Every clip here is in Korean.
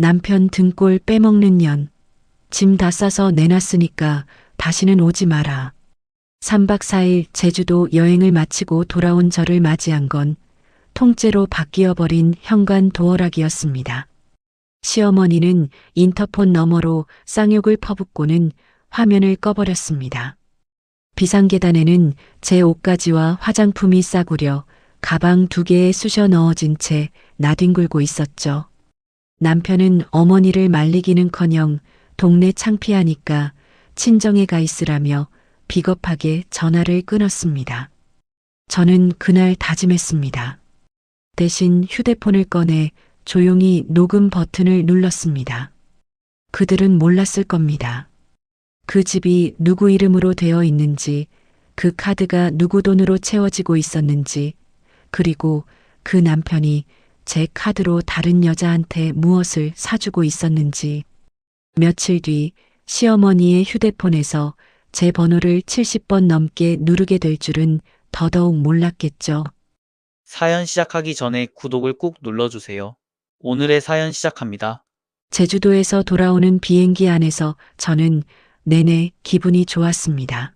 남편 등골 빼먹는 년. 짐 다 싸서 내놨으니까 다시는 오지 마라. 3박 4일 제주도 여행을 마치고 돌아온 저를 맞이한 건 통째로 바뀌어버린 현관 도어락이었습니다. 시어머니는 인터폰 너머로 쌍욕을 퍼붓고는 화면을 꺼버렸습니다. 비상계단에는 제 옷가지와 화장품이 싸구려 가방 2개에 쑤셔 넣어진 채 나뒹굴고 있었죠. 남편은 어머니를 말리기는커녕 동네 창피하니까 친정에 가 있으라며 비겁하게 전화를 끊었습니다. 저는 그날 다짐했습니다. 대신 휴대폰을 꺼내 조용히 녹음 버튼을 눌렀습니다. 그들은 몰랐을 겁니다. 그 집이 누구 이름으로 되어 있는지, 그 카드가 누구 돈으로 채워지고 있었는지, 그리고 그 남편이 제 카드로 다른 여자한테 무엇을 사주고 있었는지. 며칠 뒤 시어머니의 휴대폰에서 제 번호를 70번 넘게 누르게 될 줄은 더더욱 몰랐겠죠. 사연 시작하기 전에 구독을 꾹 눌러주세요. 오늘의 사연 시작합니다. 제주도에서 돌아오는 비행기 안에서 저는 내내 기분이 좋았습니다.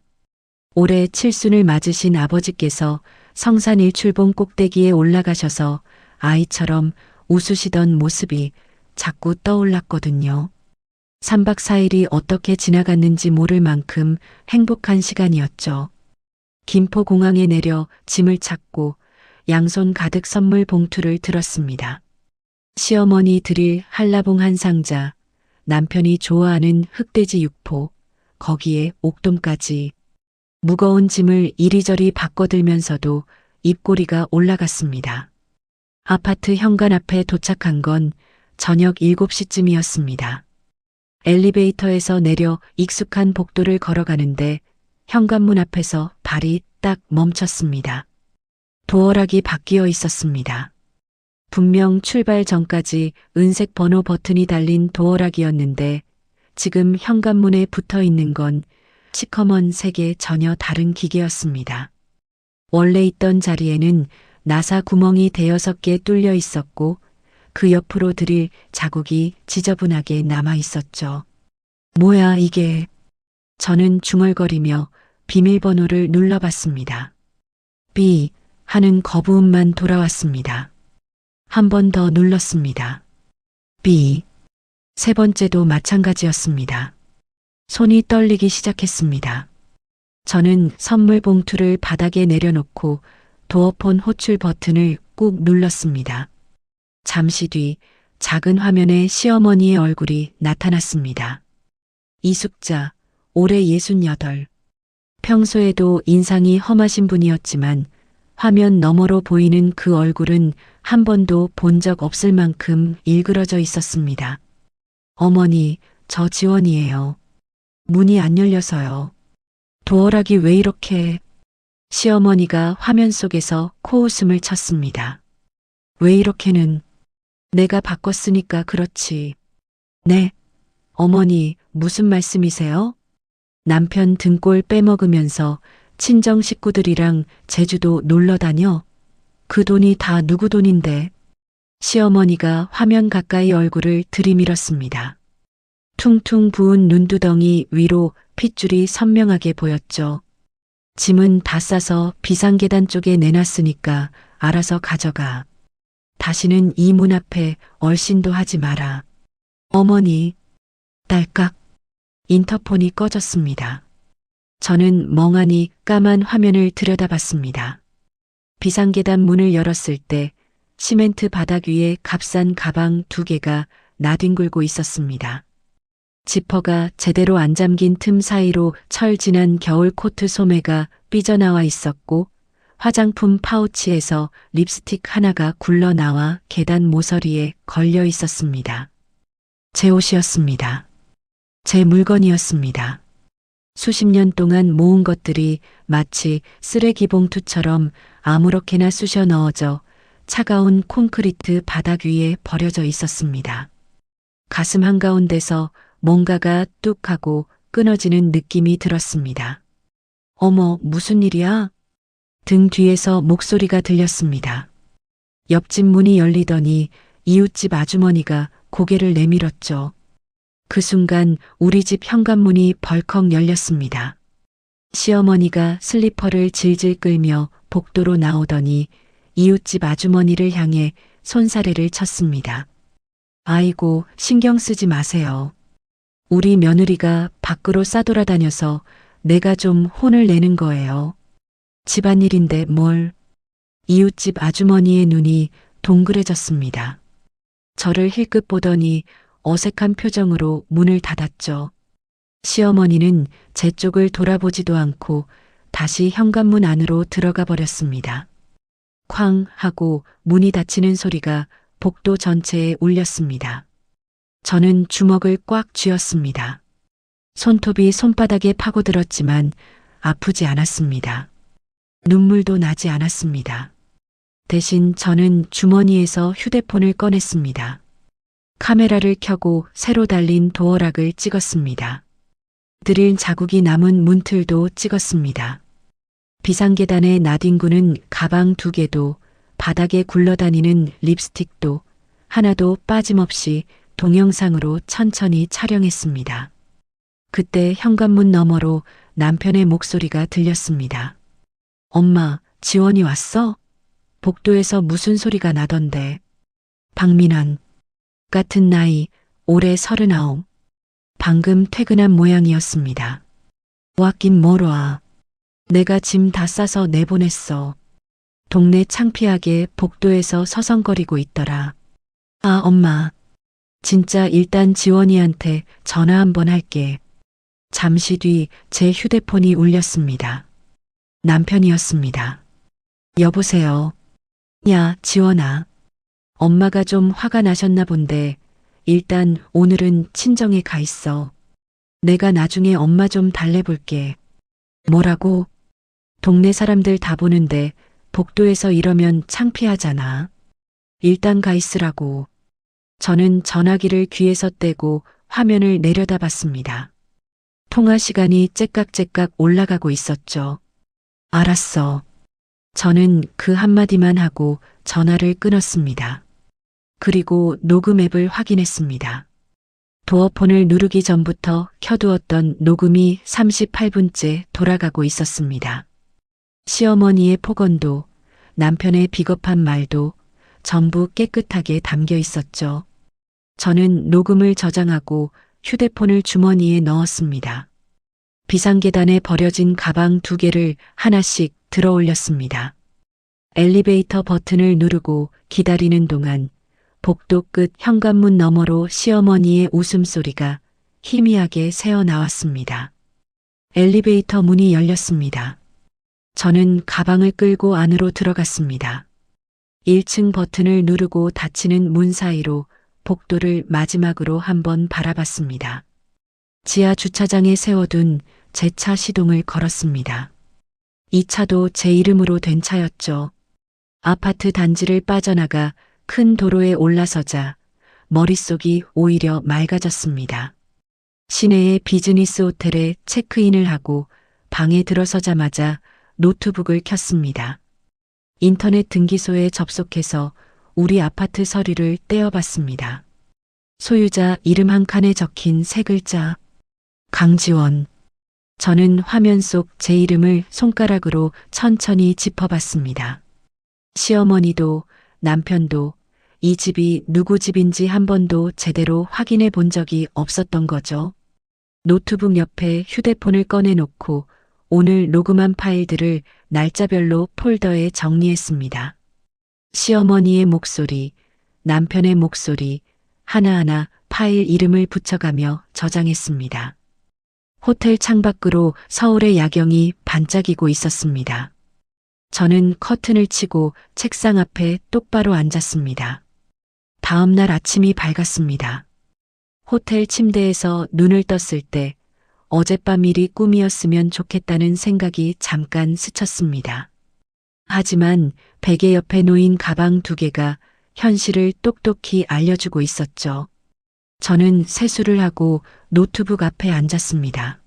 올해 칠순을 맞으신 아버지께서 성산 일출봉 꼭대기에 올라가셔서 아이처럼 웃으시던 모습이 자꾸 떠올랐거든요. 3박 4일이 어떻게 지나갔는지 모를 만큼 행복한 시간이었죠. 김포공항에 내려 짐을 찾고 양손 가득 선물 봉투를 들었습니다. 시어머니 드릴 한라봉 한 상자, 남편이 좋아하는 흑돼지 육포, 거기에 옥돔까지. 무거운 짐을 이리저리 바꿔들면서도 입꼬리가 올라갔습니다. 아파트 현관 앞에 도착한 건 저녁 7시쯤이었습니다. 엘리베이터에서 내려 익숙한 복도를 걸어가는데 현관문 앞에서 발이 딱 멈췄습니다. 도어락이 바뀌어 있었습니다. 분명 출발 전까지 은색 번호 버튼이 달린 도어락이었는데 지금 현관문에 붙어 있는 건 시커먼 색의 전혀 다른 기계였습니다. 원래 있던 자리에는 나사 구멍이 대여섯 개 뚫려 있었고 그 옆으로 드릴 자국이 지저분하게 남아 있었죠. 뭐야 이게? 저는 중얼거리며 비밀번호를 눌러봤습니다. B 하는 거부음만 돌아왔습니다. 한 번 더 눌렀습니다. B. 세 번째도 마찬가지였습니다. 손이 떨리기 시작했습니다. 저는 선물 봉투를 바닥에 내려놓고 도어폰 호출 버튼을 꾹 눌렀습니다. 잠시 뒤 작은 화면에 시어머니의 얼굴이 나타났습니다. 이숙자, 올해 68. 평소에도 인상이 험하신 분이었지만 화면 너머로 보이는 그 얼굴은 한 번도 본 적 없을 만큼 일그러져 있었습니다. 어머니, 저 지원이에요. 문이 안 열려서요. 도어락이 왜 이렇게... 시어머니가 화면 속에서 코웃음을 쳤습니다. 왜 이렇게는... 내가 바꿨으니까 그렇지. 네. 어머니, 무슨 말씀이세요? 남편 등골 빼먹으면서 친정 식구들이랑 제주도 놀러 다녀? 그 돈이 다 누구 돈인데? 시어머니가 화면 가까이 얼굴을 들이밀었습니다. 퉁퉁 부은 눈두덩이 위로 핏줄이 선명하게 보였죠. 짐은 다 싸서 비상계단 쪽에 내놨으니까 알아서 가져가. 다시는 이 문 앞에 얼씬도 하지 마라. 어머니, 딸깍. 인터폰이 꺼졌습니다. 저는 멍하니 까만 화면을 들여다봤습니다. 비상계단 문을 열었을 때 시멘트 바닥 위에 값싼 가방 2개가 나뒹굴고 있었습니다. 지퍼가 제대로 안 잠긴 틈 사이로 철 진한 겨울 코트 소매가 삐져나와 있었고 화장품 파우치에서 립스틱 하나가 굴러나와 계단 모서리에 걸려 있었습니다. 제 옷이었습니다. 제 물건이었습니다. 수십 년 동안 모은 것들이 마치 쓰레기 봉투처럼 아무렇게나 쑤셔 넣어져 차가운 콘크리트 바닥 위에 버려져 있었습니다. 가슴 한가운데서 뭔가가 뚝 하고 끊어지는 느낌이 들었습니다. 어머, 무슨 일이야? 등 뒤에서 목소리가 들렸습니다. 옆집 문이 열리더니 이웃집 아주머니가 고개를 내밀었죠. 그 순간 우리 집 현관문이 벌컥 열렸습니다. 시어머니가 슬리퍼를 질질 끌며 복도로 나오더니 이웃집 아주머니를 향해 손사래를 쳤습니다. 아이고, 신경 쓰지 마세요. 우리 며느리가 밖으로 싸돌아다녀서 내가 좀 혼을 내는 거예요. 집안일인데 뭘. 이웃집 아주머니의 눈이 동그래졌습니다. 저를 힐끗 보더니 어색한 표정으로 문을 닫았죠. 시어머니는 제 쪽을 돌아보지도 않고 다시 현관문 안으로 들어가 버렸습니다. 쾅 하고 문이 닫히는 소리가 복도 전체에 울렸습니다. 저는 주먹을 꽉 쥐었습니다. 손톱이 손바닥에 파고들었지만 아프지 않았습니다. 눈물도 나지 않았습니다. 대신 저는 주머니에서 휴대폰을 꺼냈습니다. 카메라를 켜고 새로 달린 도어락을 찍었습니다. 드릴 자국이 남은 문틀도 찍었습니다. 비상계단에 나뒹구는 가방 2개도, 바닥에 굴러다니는 립스틱도 하나도 빠짐없이 동영상으로 천천히 촬영했습니다. 그때 현관문 너머로 남편의 목소리가 들렸습니다. 엄마, 지원이 왔어? 복도에서 무슨 소리가 나던데. 박민환. 같은 나이, 올해 39. 방금 퇴근한 모양이었습니다. 왔긴 뭘 와. 내가 짐 다 싸서 내보냈어. 동네 창피하게 복도에서 서성거리고 있더라. 아, 엄마. 진짜 일단 지원이한테 전화 한번 할게. 잠시 뒤 제 휴대폰이 울렸습니다. 남편이었습니다. 여보세요. 야, 지원아. 엄마가 좀 화가 나셨나 본데 일단 오늘은 친정에 가 있어. 내가 나중에 엄마 좀 달래볼게. 뭐라고? 동네 사람들 다 보는데 복도에서 이러면 창피하잖아. 일단 가 있으라고. 저는 전화기를 귀에서 떼고 화면을 내려다봤습니다. 통화 시간이 째깍째깍 올라가고 있었죠. 알았어. 저는 그 한마디만 하고 전화를 끊었습니다. 그리고 녹음 앱을 확인했습니다. 도어폰을 누르기 전부터 켜두었던 녹음이 38분째 돌아가고 있었습니다. 시어머니의 폭언도 남편의 비겁한 말도 전부 깨끗하게 담겨 있었죠. 저는 녹음을 저장하고 휴대폰을 주머니에 넣었습니다. 비상계단에 버려진 가방 2개를 하나씩 들어 올렸습니다. 엘리베이터 버튼을 누르고 기다리는 동안 복도 끝 현관문 너머로 시어머니의 웃음소리가 희미하게 새어나왔습니다. 엘리베이터 문이 열렸습니다. 저는 가방을 끌고 안으로 들어갔습니다. 1층 버튼을 누르고 닫히는 문 사이로 복도를 마지막으로 한번 바라봤습니다. 지하 주차장에 세워둔 제 차 시동을 걸었습니다. 이 차도 제 이름으로 된 차였죠. 아파트 단지를 빠져나가 큰 도로에 올라서자 머릿속이 오히려 맑아졌습니다. 시내의 비즈니스 호텔에 체크인을 하고 방에 들어서자마자 노트북을 켰습니다. 인터넷 등기소에 접속해서 우리 아파트 서류를 떼어봤습니다. 소유자 이름 한 칸에 적힌 3글자. 강지원. 저는 화면 속 제 이름을 손가락으로 천천히 짚어봤습니다. 시어머니도 남편도 이 집이 누구 집인지 한 번도 제대로 확인해 본 적이 없었던 거죠. 노트북 옆에 휴대폰을 꺼내놓고 오늘 녹음한 파일들을 날짜별로 폴더에 정리했습니다. 시어머니의 목소리, 남편의 목소리, 하나하나 파일 이름을 붙여가며 저장했습니다. 호텔 창밖으로 서울의 야경이 반짝이고 있었습니다. 저는 커튼을 치고 책상 앞에 똑바로 앉았습니다. 다음 날 아침이 밝았습니다. 호텔 침대에서 눈을 떴을 때 어젯밤 일이 꿈이었으면 좋겠다는 생각이 잠깐 스쳤습니다. 하지만 베개 옆에 놓인 가방 2개가 현실을 똑똑히 알려주고 있었죠. 저는 세수를 하고 노트북 앞에 앉았습니다.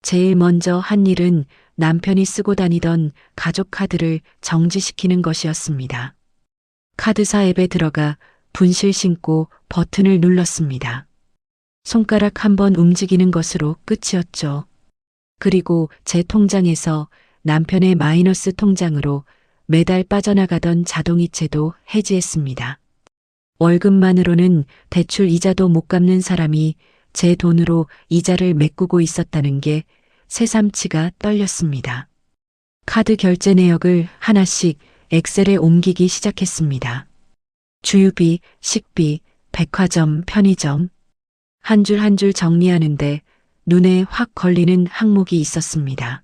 제일 먼저 한 일은 남편이 쓰고 다니던 가족 카드를 정지시키는 것이었습니다. 카드사 앱에 들어가 분실 신고 버튼을 눌렀습니다. 손가락 한 번 움직이는 것으로 끝이었죠. 그리고 제 통장에서 남편의 마이너스 통장으로 매달 빠져나가던 자동이체도 해지했습니다. 월급만으로는 대출 이자도 못 갚는 사람이 제 돈으로 이자를 메꾸고 있었다는 게 새삼치가 떨렸습니다. 카드 결제 내역을 하나씩 엑셀에 옮기기 시작했습니다. 주유비, 식비, 백화점, 편의점. 한 줄 한 줄 정리하는데 눈에 확 걸리는 항목이 있었습니다.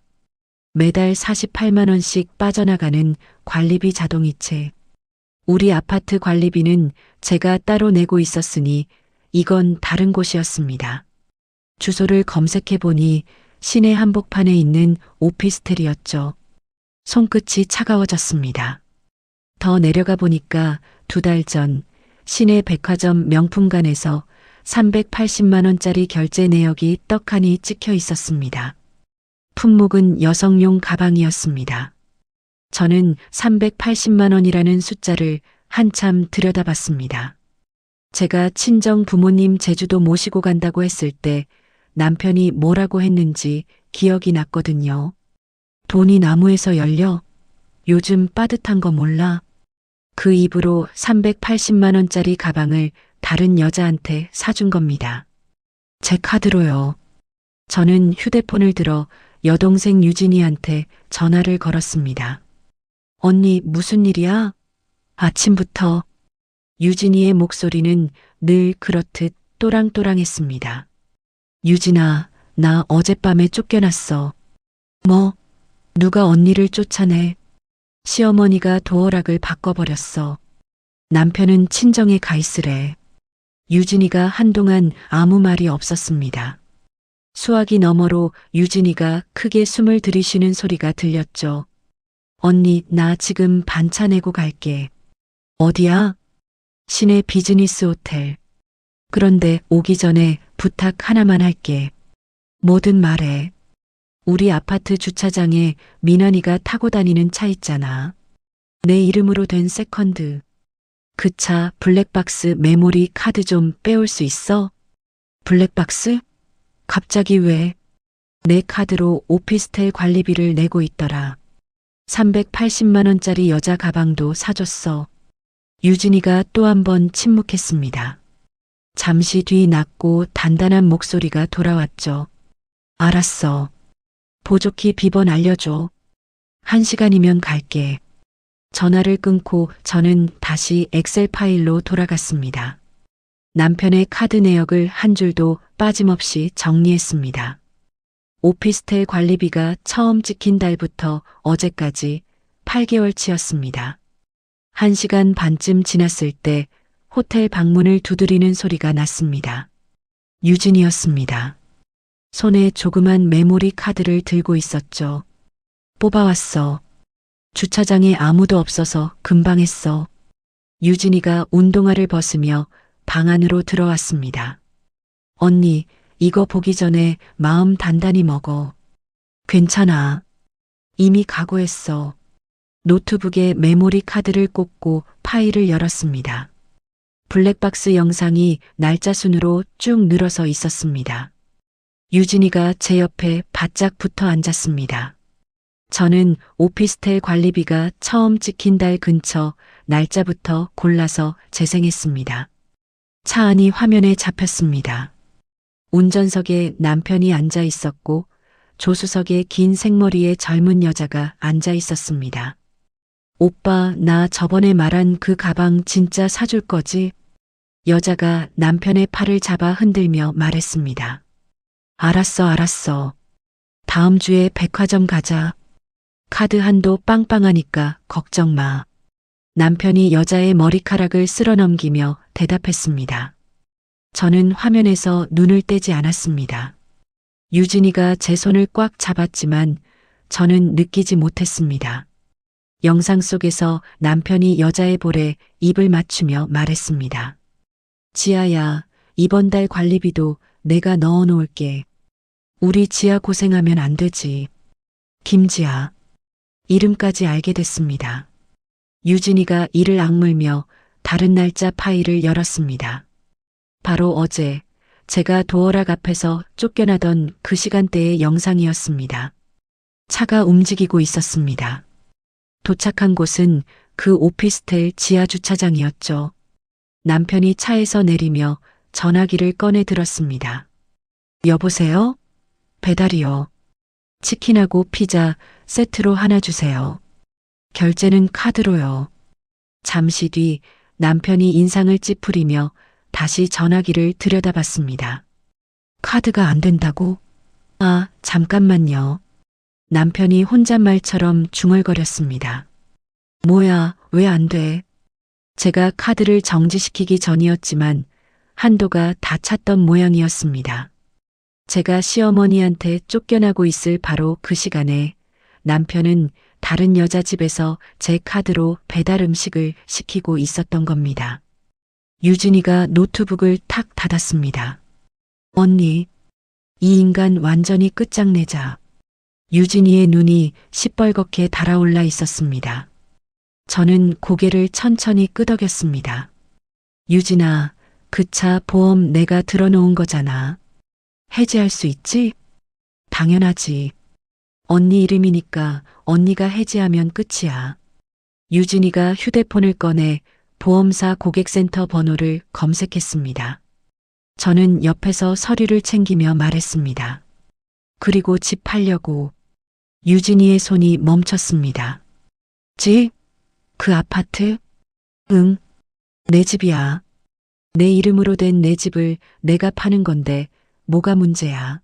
매달 48만 원씩 빠져나가는 관리비 자동이체. 우리 아파트 관리비는 제가 따로 내고 있었으니 이건 다른 곳이었습니다. 주소를 검색해 보니 시내 한복판에 있는 오피스텔이었죠. 손끝이 차가워졌습니다. 더 내려가 보니까 2달 전 시내 백화점 명품관에서 380만 원짜리 결제 내역이 떡하니 찍혀 있었습니다. 품목은 여성용 가방이었습니다. 저는 380만 원이라는 숫자를 한참 들여다봤습니다. 제가 친정 부모님 제주도 모시고 간다고 했을 때 남편이 뭐라고 했는지 기억이 났거든요. 돈이 나무에서 열려? 요즘 빠듯한 거 몰라? 그 입으로 380만 원짜리 가방을 다른 여자한테 사준 겁니다. 제 카드로요. 저는 휴대폰을 들어 여동생 유진이한테 전화를 걸었습니다. 언니, 무슨 일이야? 아침부터. 유진이의 목소리는 늘 그렇듯 또랑또랑했습니다. 유진아, 나 어젯밤에 쫓겨났어. 뭐? 누가 언니를 쫓아내? 시어머니가 도어락을 바꿔버렸어. 남편은 친정에 가 있으래. 유진이가 한동안 아무 말이 없었습니다. 수화기 너머로 유진이가 크게 숨을 들이쉬는 소리가 들렸죠. 언니, 나 지금 반차 내고 갈게. 어디야? 시내 비즈니스 호텔. 그런데 오기 전에 부탁 하나만 할게. 뭐든 말해. 우리 아파트 주차장에 민환이가 타고 다니는 차 있잖아. 내 이름으로 된 세컨드. 그 차 블랙박스 메모리 카드 좀 빼올 수 있어? 블랙박스? 갑자기 왜? 내 카드로 오피스텔 관리비를 내고 있더라. 380만 원짜리 여자 가방도 사줬어. 유진이가 또 한 번 침묵했습니다. 잠시 뒤 낮고 단단한 목소리가 돌아왔죠. 알았어. 보조키 비번 알려줘. 1시간이면 갈게. 전화를 끊고 저는 다시 엑셀 파일로 돌아갔습니다. 남편의 카드 내역을 한 줄도 빠짐없이 정리했습니다. 오피스텔 관리비가 처음 찍힌 달부터 어제까지 8개월치였습니다. 1시간 반쯤 지났을 때 호텔 방문을 두드리는 소리가 났습니다. 유진이었습니다. 손에 조그만 메모리 카드를 들고 있었죠. 뽑아왔어. 주차장에 아무도 없어서 금방 했어. 유진이가 운동화를 벗으며 방 안으로 들어왔습니다. 언니, 이거 보기 전에 마음 단단히 먹어. 괜찮아. 이미 각오했어. 노트북에 메모리 카드를 꽂고 파일을 열었습니다. 블랙박스 영상이 날짜 순으로 쭉 늘어서 있었습니다. 유진이가 제 옆에 바짝 붙어 앉았습니다. 저는 오피스텔 관리비가 처음 찍힌 달 근처 날짜부터 골라서 재생했습니다. 차 안이 화면에 잡혔습니다. 운전석에 남편이 앉아 있었고 조수석에 긴 생머리의 젊은 여자가 앉아 있었습니다. 오빠, 나 저번에 말한 그 가방 진짜 사줄 거지? 여자가 남편의 팔을 잡아 흔들며 말했습니다. 알았어. 다음 주에 백화점 가자. 카드 한도 빵빵하니까 걱정 마. 남편이 여자의 머리카락을 쓸어넘기며 대답했습니다. 저는 화면에서 눈을 떼지 않았습니다. 유진이가 제 손을 꽉 잡았지만 저는 느끼지 못했습니다. 영상 속에서 남편이 여자의 볼에 입을 맞추며 말했습니다. 지아야, 이번 달 관리비도 내가 넣어놓을게. 우리 지아 고생하면 안 되지. 김지아. 이름까지 알게 됐습니다. 유진이가 이를 악물며 다른 날짜 파일을 열었습니다. 바로 어제 제가 도어락 앞에서 쫓겨나던 그 시간대의 영상이었습니다. 차가 움직이고 있었습니다. 도착한 곳은 그 오피스텔 지하 주차장이었죠. 남편이 차에서 내리며 전화기를 꺼내 들었습니다. 여보세요? 배달이요. 치킨하고 피자 세트로 하나 주세요. 결제는 카드로요. 잠시 뒤 남편이 인상을 찌푸리며 다시 전화기를 들여다봤습니다. 카드가 안 된다고? 아, 잠깐만요. 남편이 혼잣말처럼 중얼거렸습니다. 뭐야, 왜 안 돼? 제가 카드를 정지시키기 전이었지만 한도가 다 찼던 모양이었습니다. 제가 시어머니한테 쫓겨나고 있을 바로 그 시간에 남편은 다른 여자 집에서 제 카드로 배달 음식을 시키고 있었던 겁니다. 유진이가 노트북을 탁 닫았습니다. 언니, 이 인간 완전히 끝장내자. 유진이의 눈이 시뻘겋게 달아올라 있었습니다. 저는 고개를 천천히 끄덕였습니다. 유진아, 그 차 보험 내가 들어놓은 거잖아. 해지할 수 있지? 당연하지. 언니 이름이니까 언니가 해지하면 끝이야. 유진이가 휴대폰을 꺼내 보험사 고객센터 번호를 검색했습니다. 저는 옆에서 서류를 챙기며 말했습니다. 그리고 집 팔려고. 유진이의 손이 멈췄습니다. 집? 그 아파트? 응, 내 집이야. 내 이름으로 된 내 집을 내가 파는 건데 뭐가 문제야?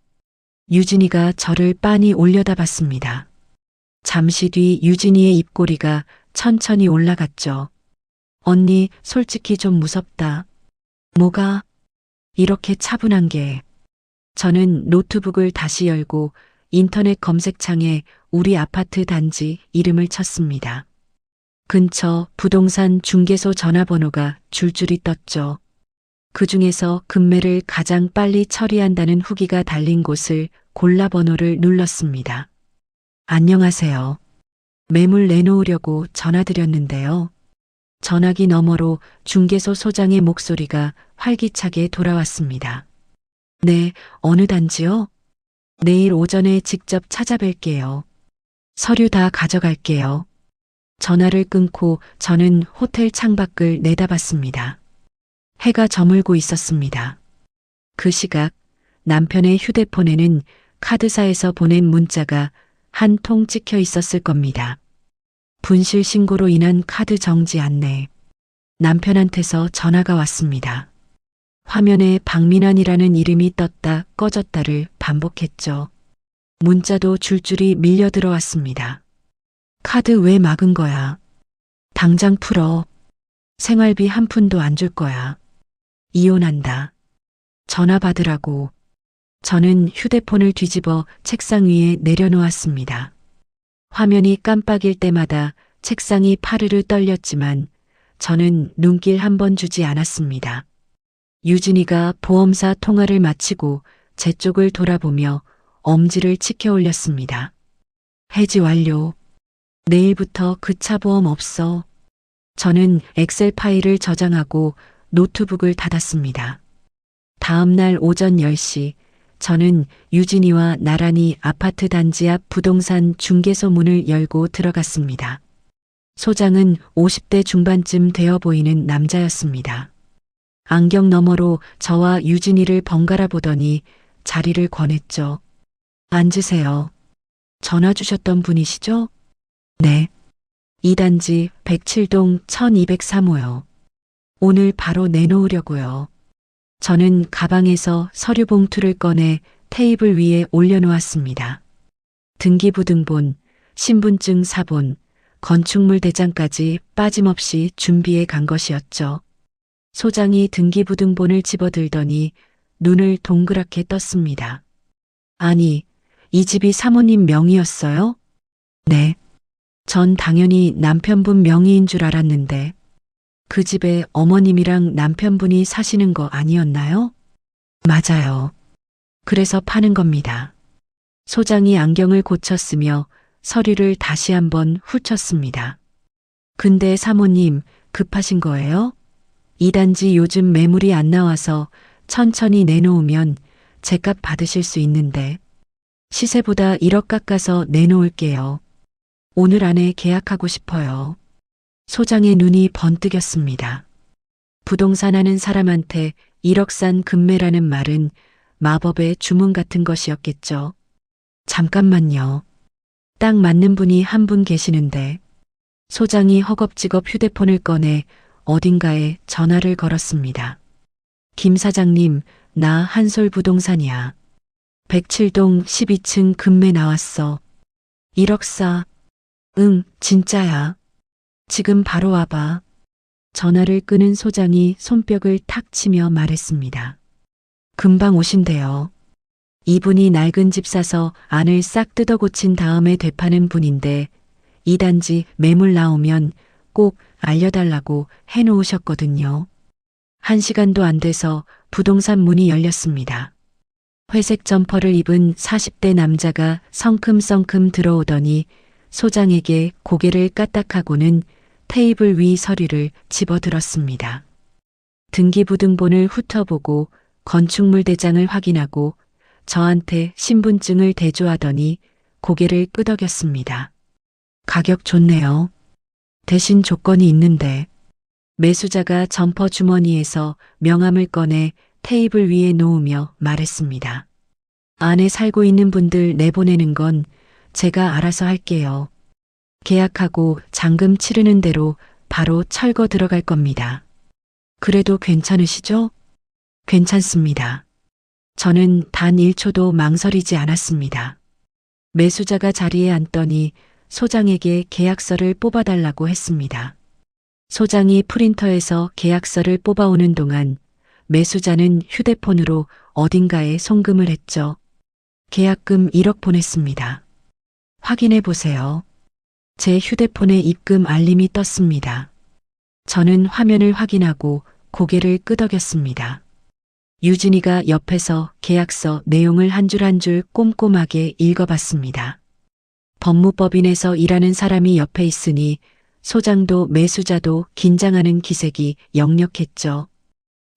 유진이가 저를 빤히 올려다봤습니다. 잠시 뒤 유진이의 입꼬리가 천천히 올라갔죠. 언니, 솔직히 좀 무섭다. 뭐가? 이렇게 차분한 게. 저는 노트북을 다시 열고 인터넷 검색창에 우리 아파트 단지 이름을 쳤습니다. 근처 부동산 중개소 전화번호가 줄줄이 떴죠. 그 중에서 금매를 가장 빨리 처리한다는 후기가 달린 곳을 골라 번호를 눌렀습니다. 안녕하세요. 매물 내놓으려고 전화드렸는데요. 전화기 너머로 중개소 소장의 목소리가 활기차게 돌아왔습니다. 네, 어느 단지요? 내일 오전에 직접 찾아뵐게요. 서류 다 가져갈게요. 전화를 끊고 저는 호텔 창밖을 내다봤습니다. 해가 저물고 있었습니다. 그 시각 남편의 휴대폰에는 카드사에서 보낸 문자가 한 통 찍혀 있었을 겁니다. 분실 신고로 인한 카드 정지 안내. 남편한테서 전화가 왔습니다. 화면에 박민환이라는 이름이 떴다 꺼졌다를 반복했죠. 문자도 줄줄이 밀려 들어왔습니다. 카드 왜 막은 거야? 당장 풀어. 생활비 한 푼도 안 줄 거야. 이혼한다. 전화 받으라고. 저는 휴대폰을 뒤집어 책상 위에 내려놓았습니다. 화면이 깜빡일 때마다 책상이 파르르 떨렸지만 저는 눈길 한 번 주지 않았습니다. 유진이가 보험사 통화를 마치고 제 쪽을 돌아보며 엄지를 치켜 올렸습니다. 해지 완료. 내일부터 그 차 보험 없어. 저는 엑셀 파일을 저장하고 노트북을 닫았습니다. 다음 날 오전 10시 저는 유진이와 나란히 아파트 단지 앞 부동산 중개소 문을 열고 들어갔습니다. 소장은 50대 중반쯤 되어 보이는 남자였습니다. 안경 너머로 저와 유진이를 번갈아 보더니 자리를 권했죠. 앉으세요. 전화 주셨던 분이시죠? 네. 이 단지 107동 1203호요. 오늘 바로 내놓으려고요. 저는 가방에서 서류 봉투를 꺼내 테이블 위에 올려놓았습니다. 등기부등본, 신분증 사본, 건축물 대장까지 빠짐없이 준비해 간 것이었죠. 소장이 등기부등본을 집어들더니 눈을 동그랗게 떴습니다. 아니, 이 집이 사모님 명의였어요? 네. 전 당연히 남편분 명의인 줄 알았는데 그 집에 어머님이랑 남편분이 사시는 거 아니었나요? 맞아요. 그래서 파는 겁니다. 소장이 안경을 고쳤으며 서류를 다시 한번 훑었습니다. 근데 사모님 급하신 거예요? 이단지 요즘 매물이 안 나와서 천천히 내놓으면 제값 받으실 수 있는데 시세보다 1억 깎아서 내놓을게요. 오늘 안에 계약하고 싶어요. 소장의 눈이 번뜩였습니다. 부동산 하는 사람한테 1억 산 금매라는 말은 마법의 주문 같은 것이었겠죠. 잠깐만요. 딱 맞는 분이 한 분 계시는데 소장이 허겁지겁 휴대폰을 꺼내 어딘가에 전화를 걸었습니다. 김 사장님, 나 한솔부동산이야. 107동 12층 금매 나왔어. 1억 사. 응, 진짜야. 지금 바로 와봐. 전화를 끄는 소장이 손뼉을 탁 치며 말했습니다. 금방 오신대요. 이분이 낡은 집 사서 안을 싹 뜯어 고친 다음에 되파는 분인데 이 단지 매물 나오면 꼭 알려달라고 해놓으셨거든요. 1시간도 안 돼서 부동산 문이 열렸습니다. 회색 점퍼를 입은 40대 남자가 성큼성큼 들어오더니 소장에게 고개를 까딱하고는 테이블 위 서류를 집어들었습니다. 등기부등본을 훑어보고 건축물 대장을 확인하고 저한테 신분증을 대조하더니 고개를 끄덕였습니다. 가격 좋네요. 대신 조건이 있는데 매수자가 점퍼 주머니에서 명함을 꺼내 테이블 위에 놓으며 말했습니다. 안에 살고 있는 분들 내보내는 건 제가 알아서 할게요. 계약하고 잔금 치르는 대로 바로 철거 들어갈 겁니다. 그래도 괜찮으시죠? 괜찮습니다. 저는 단 1초도 망설이지 않았습니다. 매수자가 자리에 앉더니 소장에게 계약서를 뽑아달라고 했습니다. 소장이 프린터에서 계약서를 뽑아오는 동안 매수자는 휴대폰으로 어딘가에 송금을 했죠. 계약금 1억 보냈습니다. 확인해 보세요. 제 휴대폰에 입금 알림이 떴습니다. 저는 화면을 확인하고 고개를 끄덕였습니다. 유진이가 옆에서 계약서 내용을 한 줄 한 줄 꼼꼼하게 읽어봤습니다. 법무법인에서 일하는 사람이 옆에 있으니 소장도 매수자도 긴장하는 기색이 역력했죠.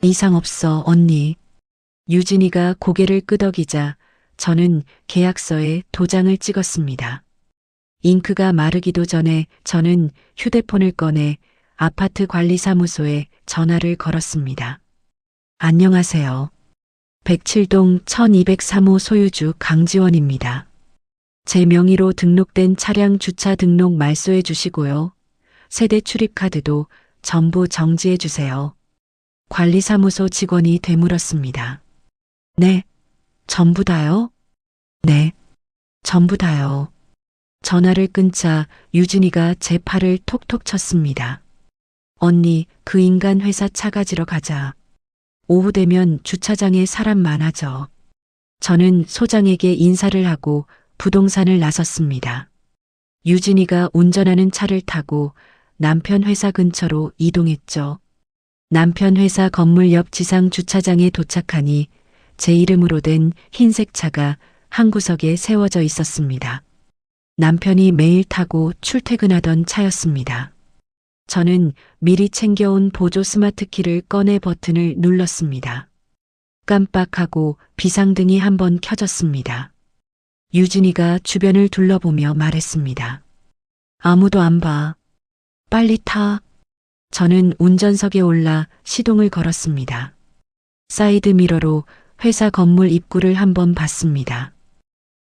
이상 없어, 언니. 유진이가 고개를 끄덕이자 저는 계약서에 도장을 찍었습니다. 잉크가 마르기도 전에 저는 휴대폰을 꺼내 아파트 관리사무소에 전화를 걸었습니다. 안녕하세요. 107동 1203호 소유주 강지원입니다. 제 명의로 등록된 차량 주차 등록 말소해 주시고요. 세대 출입카드도 전부 정지해 주세요. 관리사무소 직원이 되물었습니다. 네, 전부 다요? 네, 전부 다요. 전화를 끊자 유진이가 제 팔을 톡톡 쳤습니다. 언니, 그 인간 회사 차 가지러 가자. 오후 되면 주차장에 사람 많아져. 저는 소장에게 인사를 하고 부동산을 나섰습니다. 유진이가 운전하는 차를 타고 남편 회사 근처로 이동했죠. 남편 회사 건물 옆 지상 주차장에 도착하니 제 이름으로 된 흰색 차가 한 구석에 세워져 있었습니다. 남편이 매일 타고 출퇴근하던 차였습니다. 저는 미리 챙겨온 보조 스마트키를 꺼내 버튼을 눌렀습니다. 깜빡하고 비상등이 한번 켜졌습니다. 유진이가 주변을 둘러보며 말했습니다. 아무도 안 봐. 빨리 타. 저는 운전석에 올라 시동을 걸었습니다. 사이드 미러로 회사 건물 입구를 한번 봤습니다.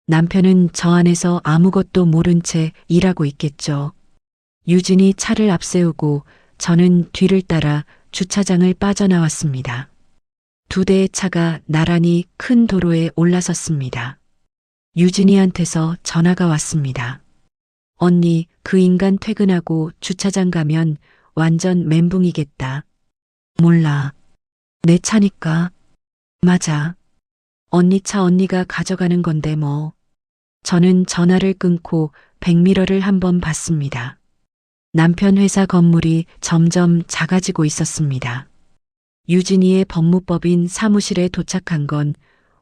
남편은 저 안에서 아무것도 모른 채 일하고 있겠죠. 유진이 차를 앞세우고 저는 뒤를 따라 주차장을 빠져나왔습니다. 2대의 차가 나란히 큰 도로에 올라섰습니다. 유진이한테서 전화가 왔습니다. 언니, 그 인간 퇴근하고 주차장 가면 완전 멘붕이겠다. 몰라. 내 차니까. 맞아. 언니 차 언니가 가져가는 건데 뭐. 저는 전화를 끊고 백미러를 한번 봤습니다. 남편 회사 건물이 점점 작아지고 있었습니다. 유진이의 법무법인 사무실에 도착한 건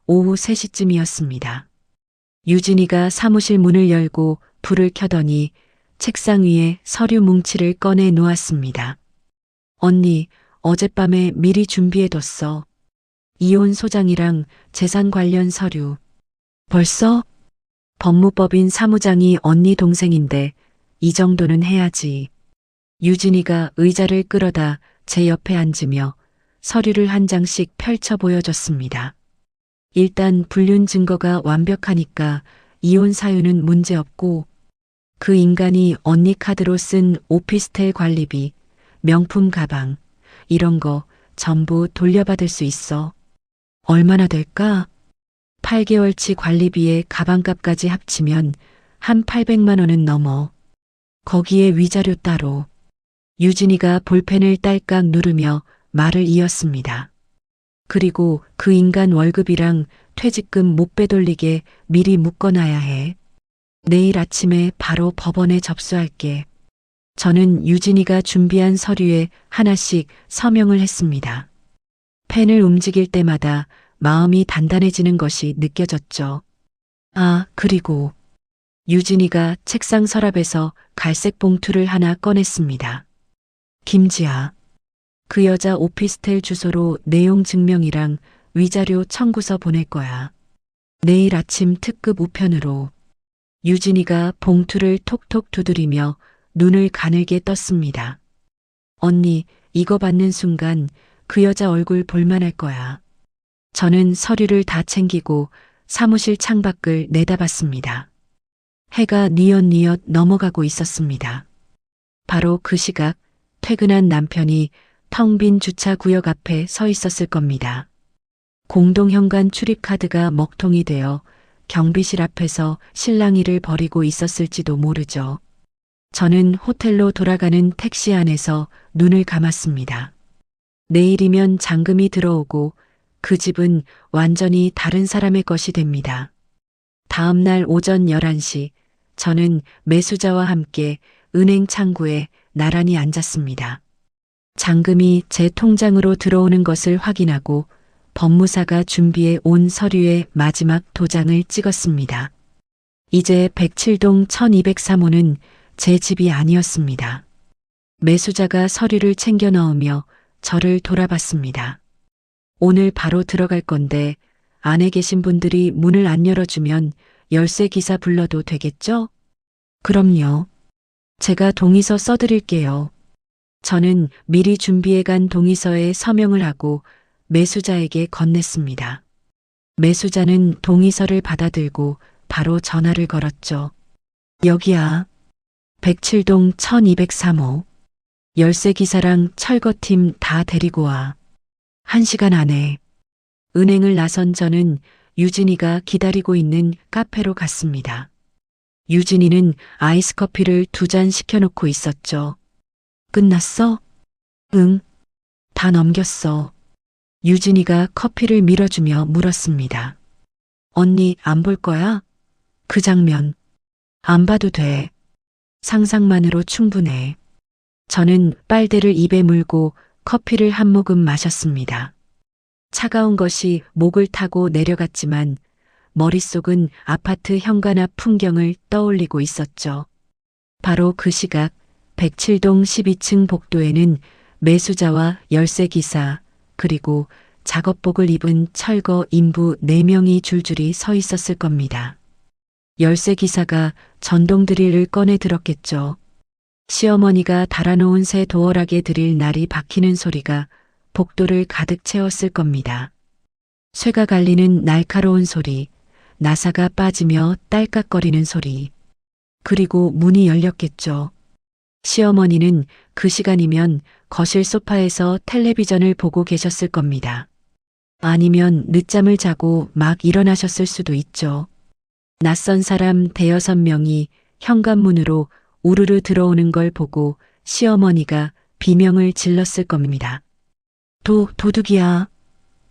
오후 3시쯤이었습니다. 유진이가 사무실 문을 열고 불을 켜더니 책상 위에 서류 뭉치를 꺼내 놓았습니다. 언니, 어젯밤에 미리 준비해뒀어. 이혼 소장이랑 재산 관련 서류. 벌써? 법무법인 사무장이 언니 동생인데 이 정도는 해야지. 유진이가 의자를 끌어다 제 옆에 앉으며 서류를 한 장씩 펼쳐 보여줬습니다. 일단 불륜 증거가 완벽하니까 이혼 사유는 문제없고 그 인간이 언니 카드로 쓴 오피스텔 관리비, 명품 가방, 이런 거 전부 돌려받을 수 있어. 얼마나 될까? 8개월치 관리비에 가방값까지 합치면 한 800만 원은 넘어. 거기에 위자료 따로. 유진이가 볼펜을 딸깍 누르며 말을 이었습니다. 그리고 그 인간 월급이랑 퇴직금 못 빼돌리게 미리 묶어놔야 해. 내일 아침에 바로 법원에 접수할게. 저는 유진이가 준비한 서류에 하나씩 서명을 했습니다. 펜을 움직일 때마다 마음이 단단해지는 것이 느껴졌죠. 아, 그리고 유진이가 책상 서랍에서 갈색 봉투를 하나 꺼냈습니다. 김지아, 그 여자 오피스텔 주소로 내용 증명이랑 위자료 청구서 보낼 거야. 내일 아침 특급 우편으로. 유진이가 봉투를 톡톡 두드리며 눈을 가늘게 떴습니다. 언니, 이거 받는 순간 그 여자 얼굴 볼만할 거야. 저는 서류를 다 챙기고 사무실 창밖을 내다봤습니다. 해가 뉘엿뉘엿 넘어가고 있었습니다. 바로 그 시각 퇴근한 남편이 텅 빈 주차 구역 앞에 서 있었을 겁니다. 공동현관 출입카드가 먹통이 되어 경비실 앞에서 실랑이를 벌이고 있었을지도 모르죠. 저는 호텔로 돌아가는 택시 안에서 눈을 감았습니다. 내일이면 잔금이 들어오고 그 집은 완전히 다른 사람의 것이 됩니다. 다음 날 오전 11시 저는 매수자와 함께 은행 창구에 나란히 앉았습니다. 잔금이 제 통장으로 들어오는 것을 확인하고 법무사가 준비해 온 서류에 마지막 도장을 찍었습니다. 이제 107동 1203호는 제 집이 아니었습니다. 매수자가 서류를 챙겨 넣으며 저를 돌아봤습니다. 오늘 바로 들어갈 건데 안에 계신 분들이 문을 안 열어주면 열쇠 기사 불러도 되겠죠? 그럼요. 제가 동의서 써드릴게요. 저는 미리 준비해간 동의서에 서명을 하고 매수자에게 건넸습니다. 매수자는 동의서를 받아들고 바로 전화를 걸었죠. 여기야. 107동 1203호. 열쇠 기사랑 철거팀 다 데리고 와. 1시간 안에. 은행을 나선 저는 유진이가 기다리고 있는 카페로 갔습니다. 유진이는 아이스 커피를 2잔 시켜놓고 있었죠. 끝났어? 응. 다 넘겼어. 유진이가 커피를 밀어주며 물었습니다. 언니 안 볼 거야? 그 장면. 안 봐도 돼. 상상만으로 충분해. 저는 빨대를 입에 물고 커피를 한 모금 마셨습니다. 차가운 것이 목을 타고 내려갔지만 머릿속은 아파트 현관 앞 풍경을 떠올리고 있었죠. 바로 그 시각 107동 12층 복도에는 매수자와 열쇠 기사 그리고 작업복을 입은 철거 인부 4명이 줄줄이 서 있었을 겁니다. 열쇠 기사가 전동 드릴을 꺼내 들었겠죠. 시어머니가 달아놓은 새 도어락에 드릴 날이 박히는 소리가 복도를 가득 채웠을 겁니다. 쇠가 갈리는 날카로운 소리, 나사가 빠지며 딸깍거리는 소리. 그리고 문이 열렸겠죠. 시어머니는 그 시간이면 거실 소파에서 텔레비전을 보고 계셨을 겁니다. 아니면 늦잠을 자고 막 일어나셨을 수도 있죠. 낯선 사람 5~6명이 현관문으로 우르르 들어오는 걸 보고 시어머니가 비명을 질렀을 겁니다. 도둑이야.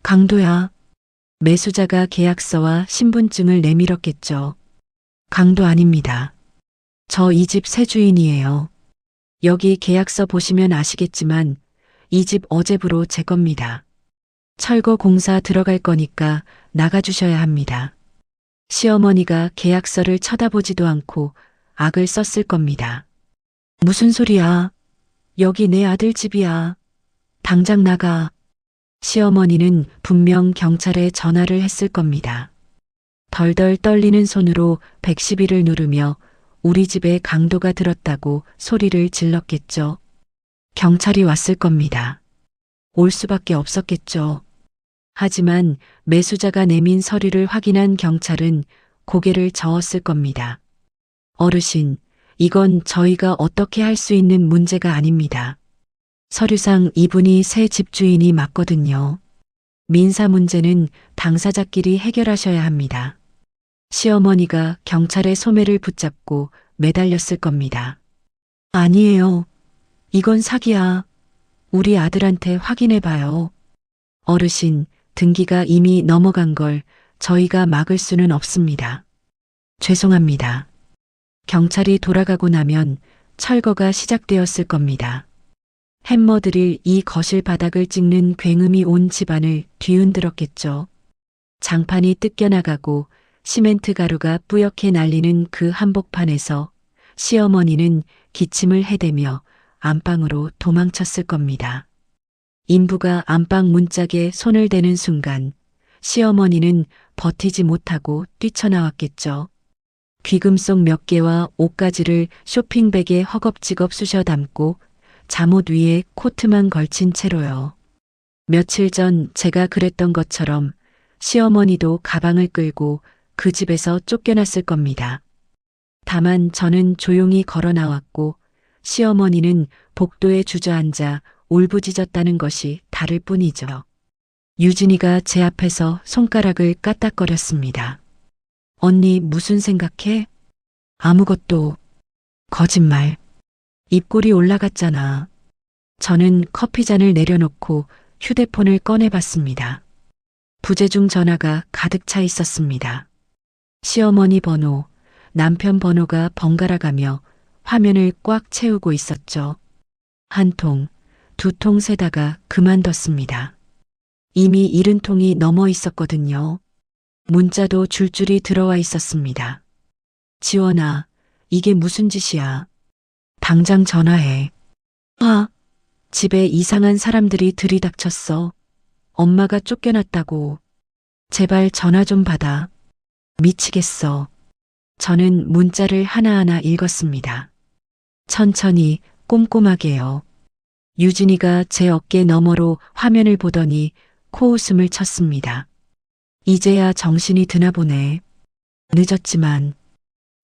강도야. 매수자가 계약서와 신분증을 내밀었겠죠. 강도 아닙니다. 저 이 집 새 주인이에요. 여기 계약서 보시면 아시겠지만 이 집 어제부로 제 겁니다. 철거 공사 들어갈 거니까 나가주셔야 합니다. 시어머니가 계약서를 쳐다보지도 않고 악을 썼을 겁니다. 무슨 소리야? 여기 내 아들 집이야. 당장 나가. 시어머니는 분명 경찰에 전화를 했을 겁니다. 덜덜 떨리는 손으로 112를 누르며 우리 집에 강도가 들었다고 소리를 질렀겠죠. 경찰이 왔을 겁니다. 올 수밖에 없었겠죠. 하지만 매수자가 내민 서류를 확인한 경찰은 고개를 저었을 겁니다. 어르신, 이건 저희가 어떻게 할 수 있는 문제가 아닙니다. 서류상 이분이 새 집주인이 맞거든요. 민사 문제는 당사자끼리 해결하셔야 합니다. 시어머니가 경찰의 소매를 붙잡고 매달렸을 겁니다. 아니에요. 이건 사기야. 우리 아들한테 확인해봐요. 어르신, 등기가 이미 넘어간 걸 저희가 막을 수는 없습니다. 죄송합니다. 경찰이 돌아가고 나면 철거가 시작되었을 겁니다. 햄머드릴 이 거실 바닥을 찍는 굉음이 온 집안을 뒤흔들었겠죠. 장판이 뜯겨나가고 시멘트 가루가 뿌옇게 날리는 그 한복판에서 시어머니는 기침을 해대며 안방으로 도망쳤을 겁니다. 인부가 안방 문짝에 손을 대는 순간 시어머니는 버티지 못하고 뛰쳐나왔겠죠. 귀금속 몇 개와 옷가지를 쇼핑백에 허겁지겁 쑤셔 담고 잠옷 위에 코트만 걸친 채로요. 며칠 전 제가 그랬던 것처럼 시어머니도 가방을 끌고 그 집에서 쫓겨났을 겁니다. 다만 저는 조용히 걸어 나왔고 시어머니는 복도에 주저앉아 울부짖었다는 것이 다를 뿐이죠. 유진이가 제 앞에서 손가락을 까딱거렸습니다. 언니 무슨 생각해? 아무것도. 거짓말. 입꼬리 올라갔잖아. 저는 커피잔을 내려놓고 휴대폰을 꺼내봤습니다. 부재중 전화가 가득 차 있었습니다. 시어머니 번호, 남편 번호가 번갈아가며 화면을 꽉 채우고 있었죠. 한 통, 두 통 세다가 그만뒀습니다. 이미 70통이 넘어 있었거든요. 문자도 줄줄이 들어와 있었습니다. 지원아, 이게 무슨 짓이야? 당장 전화해. 집에 이상한 사람들이 들이닥쳤어. 엄마가 쫓겨났다고. 제발 전화 좀 받아. 미치겠어. 저는 문자를 하나하나 읽었습니다. 천천히 꼼꼼하게요. 유진이가 제 어깨 너머로 화면을 보더니 코웃음을 쳤습니다. 이제야 정신이 드나 보네. 늦었지만.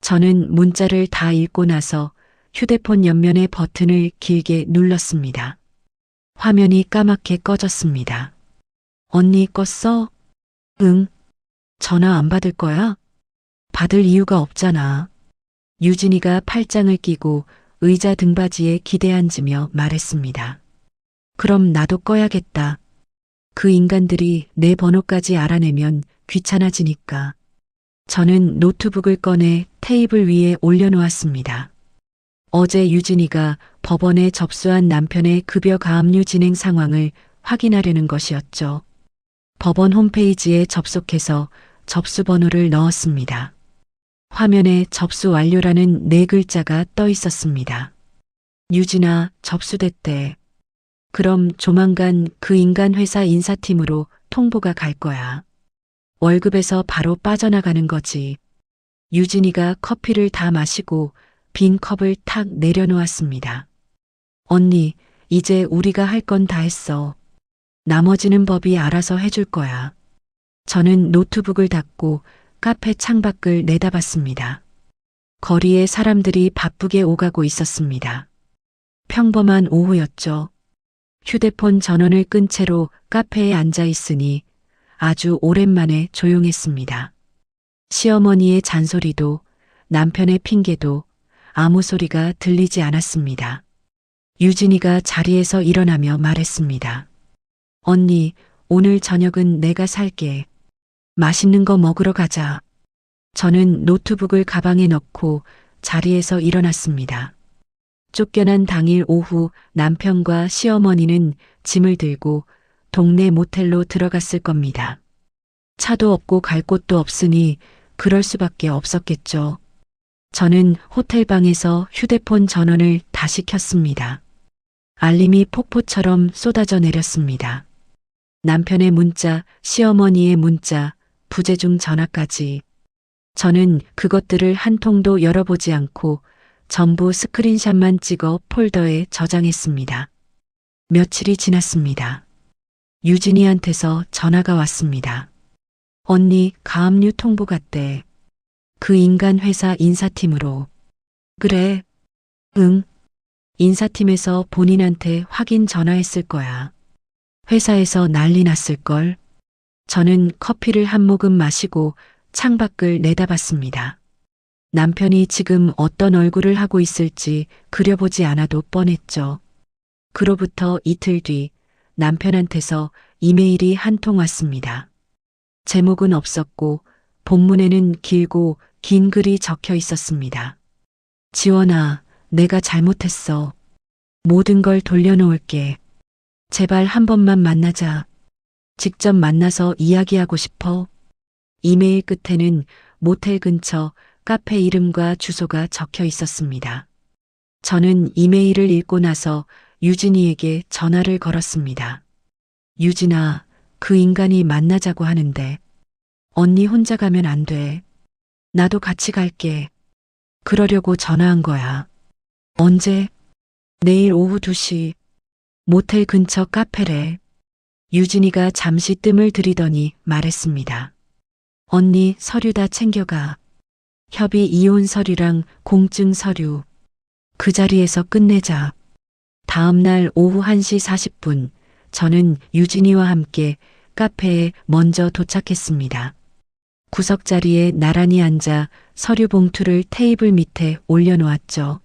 저는 문자를 다 읽고 나서 휴대폰 옆면의 버튼을 길게 눌렀습니다. 화면이 까맣게 꺼졌습니다. 언니 껐어? 응. 전화 안 받을 거야? 받을 이유가 없잖아. 유진이가 팔짱을 끼고 의자 등받이에 기대앉으며 말했습니다. 그럼 나도 꺼야겠다. 그 인간들이 내 번호까지 알아내면 귀찮아지니까. 저는 노트북을 꺼내 테이블 위에 올려놓았습니다. 어제 유진이가 법원에 접수한 남편의 급여 가압류 진행 상황을 확인하려는 것이었죠. 법원 홈페이지에 접속해서 접수 번호를 넣었습니다. 화면에 접수 완료라는 4글자가 떠 있었습니다. 유진아, 접수됐대. 그럼 조만간 그 인간 회사 인사팀으로 통보가 갈 거야. 월급에서 바로 빠져나가는 거지. 유진이가 커피를 다 마시고 빈 컵을 탁 내려놓았습니다. 언니, 이제 우리가 할 건 다 했어. 나머지는 법이 알아서 해줄 거야. 저는 노트북을 닫고 카페 창밖을 내다봤습니다. 거리에 사람들이 바쁘게 오가고 있었습니다. 평범한 오후였죠. 휴대폰 전원을 끈 채로 카페에 앉아 있으니 아주 오랜만에 조용했습니다. 시어머니의 잔소리도 남편의 핑계도 아무 소리가 들리지 않았습니다. 유진이가 자리에서 일어나며 말했습니다. 언니, 오늘 저녁은 내가 살게. 맛있는 거 먹으러 가자. 저는 노트북을 가방에 넣고 자리에서 일어났습니다. 쫓겨난 당일 오후 남편과 시어머니는 짐을 들고 동네 모텔로 들어갔을 겁니다. 차도 없고 갈 곳도 없으니 그럴 수밖에 없었겠죠. 저는 호텔 방에서 휴대폰 전원을 다시 켰습니다. 알림이 폭포처럼 쏟아져 내렸습니다. 남편의 문자, 시어머니의 문자, 부재중 전화까지. 저는 그것들을 한 통도 열어보지 않고 전부 스크린샷만 찍어 폴더에 저장했습니다. 며칠이 지났습니다. 유진이한테서 전화가 왔습니다. 언니, 가압류 통보 갔대. 그 인간 회사 인사팀으로. 그래. 응. 인사팀에서 본인한테 확인 전화했을 거야. 회사에서 난리 났을걸. 저는 커피를 한 모금 마시고 창밖을 내다봤습니다. 남편이 지금 어떤 얼굴을 하고 있을지 그려보지 않아도 뻔했죠. 그로부터 이틀 뒤 남편한테서 이메일이 한 통 왔습니다. 제목은 없었고 본문에는 길고 긴 글이 적혀 있었습니다. 지원아, 내가 잘못했어. 모든 걸 돌려놓을게. 제발 한 번만 만나자. 직접 만나서 이야기하고 싶어. 이메일 끝에는 모텔 근처 카페 이름과 주소가 적혀 있었습니다. 저는 이메일을 읽고 나서 유진이에게 전화를 걸었습니다. 유진아, 그 인간이 만나자고 하는데 언니 혼자 가면 안 돼. 나도 같이 갈게. 그러려고 전화한 거야. 언제? 내일 오후 2시. 모텔 근처 카페래. 유진이가 잠시 뜸을 들이더니 말했습니다. 언니 서류 다 챙겨가. 협의 이혼 서류랑 공증 서류. 그 자리에서 끝내자. 다음 날 오후 1시 40분, 저는 유진이와 함께 카페에 먼저 도착했습니다. 구석 자리에 나란히 앉아 서류 봉투를 테이블 밑에 올려놓았죠.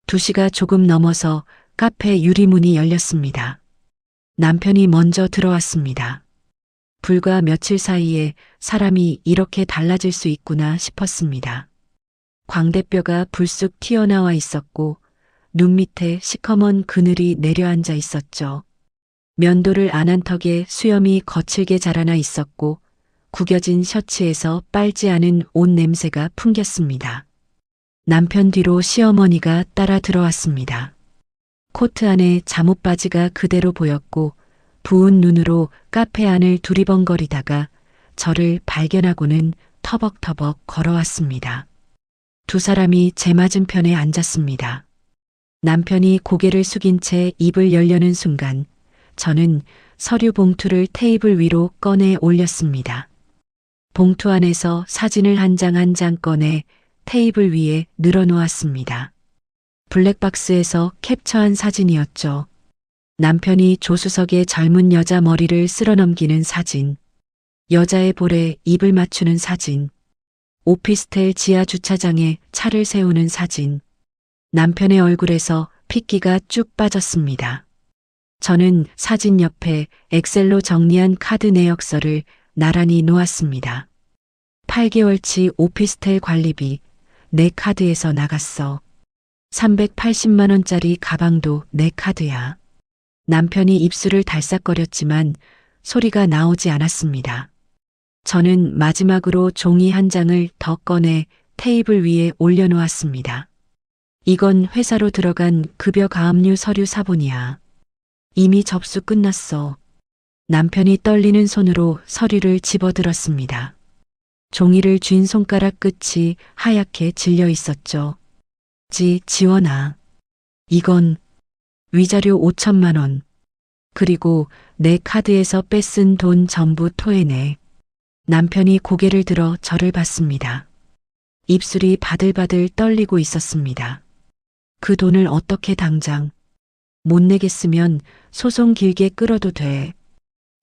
2시가 조금 넘어서 카페 유리문이 열렸습니다. 남편이 먼저 들어왔습니다. 불과 며칠 사이에 사람이 이렇게 달라질 수 있구나 싶었습니다. 광대뼈가 불쑥 튀어나와 있었고 눈 밑에 시커먼 그늘이 내려앉아 있었죠. 면도를 안 한 턱에 수염이 거칠게 자라나 있었고 구겨진 셔츠에서 빨지 않은 옷 냄새가 풍겼습니다. 남편 뒤로 시어머니가 따라 들어왔습니다. 코트 안에 잠옷바지가 그대로 보였고 부은 눈으로 카페 안을 두리번거리다가 저를 발견하고는 터벅터벅 걸어왔습니다. 2 사람이 제 맞은편에 앉았습니다. 남편이 고개를 숙인 채 입을 열려는 순간 저는 서류 봉투를 테이블 위로 꺼내 올렸습니다. 봉투 안에서 사진을 한 장 한 장 꺼내 테이블 위에 늘어놓았습니다. 블랙박스에서 캡처한 사진이었죠. 남편이 조수석에 젊은 여자 머리를 쓸어넘기는 사진, 여자의 볼에 입을 맞추는 사진, 오피스텔 지하 주차장에 차를 세우는 사진, 남편의 얼굴에서 핏기가 쭉 빠졌습니다. 저는 사진 옆에 엑셀로 정리한 카드 내역서를 나란히 놓았습니다. 8개월치 오피스텔 관리비, 내 카드에서 나갔어. 380만 원짜리 가방도 내 카드야. 남편이 입술을 달싹거렸지만 소리가 나오지 않았습니다. 저는 마지막으로 종이 한 장을 더 꺼내 테이블 위에 올려놓았습니다. 이건 회사로 들어간 급여 가압류 서류 사본이야. 이미 접수 끝났어. 남편이 떨리는 손으로 서류를 집어들었습니다. 종이를 쥔 손가락 끝이 하얗게 질려 있었죠. 지원아. 이건 위자료 5천만 원. 그리고 내 카드에서 뺏은 돈 전부 토해내. 남편이 고개를 들어 저를 봤습니다. 입술이 바들바들 떨리고 있었습니다. 그 돈을 어떻게 당장 못 내겠으면 소송 길게 끌어도 돼.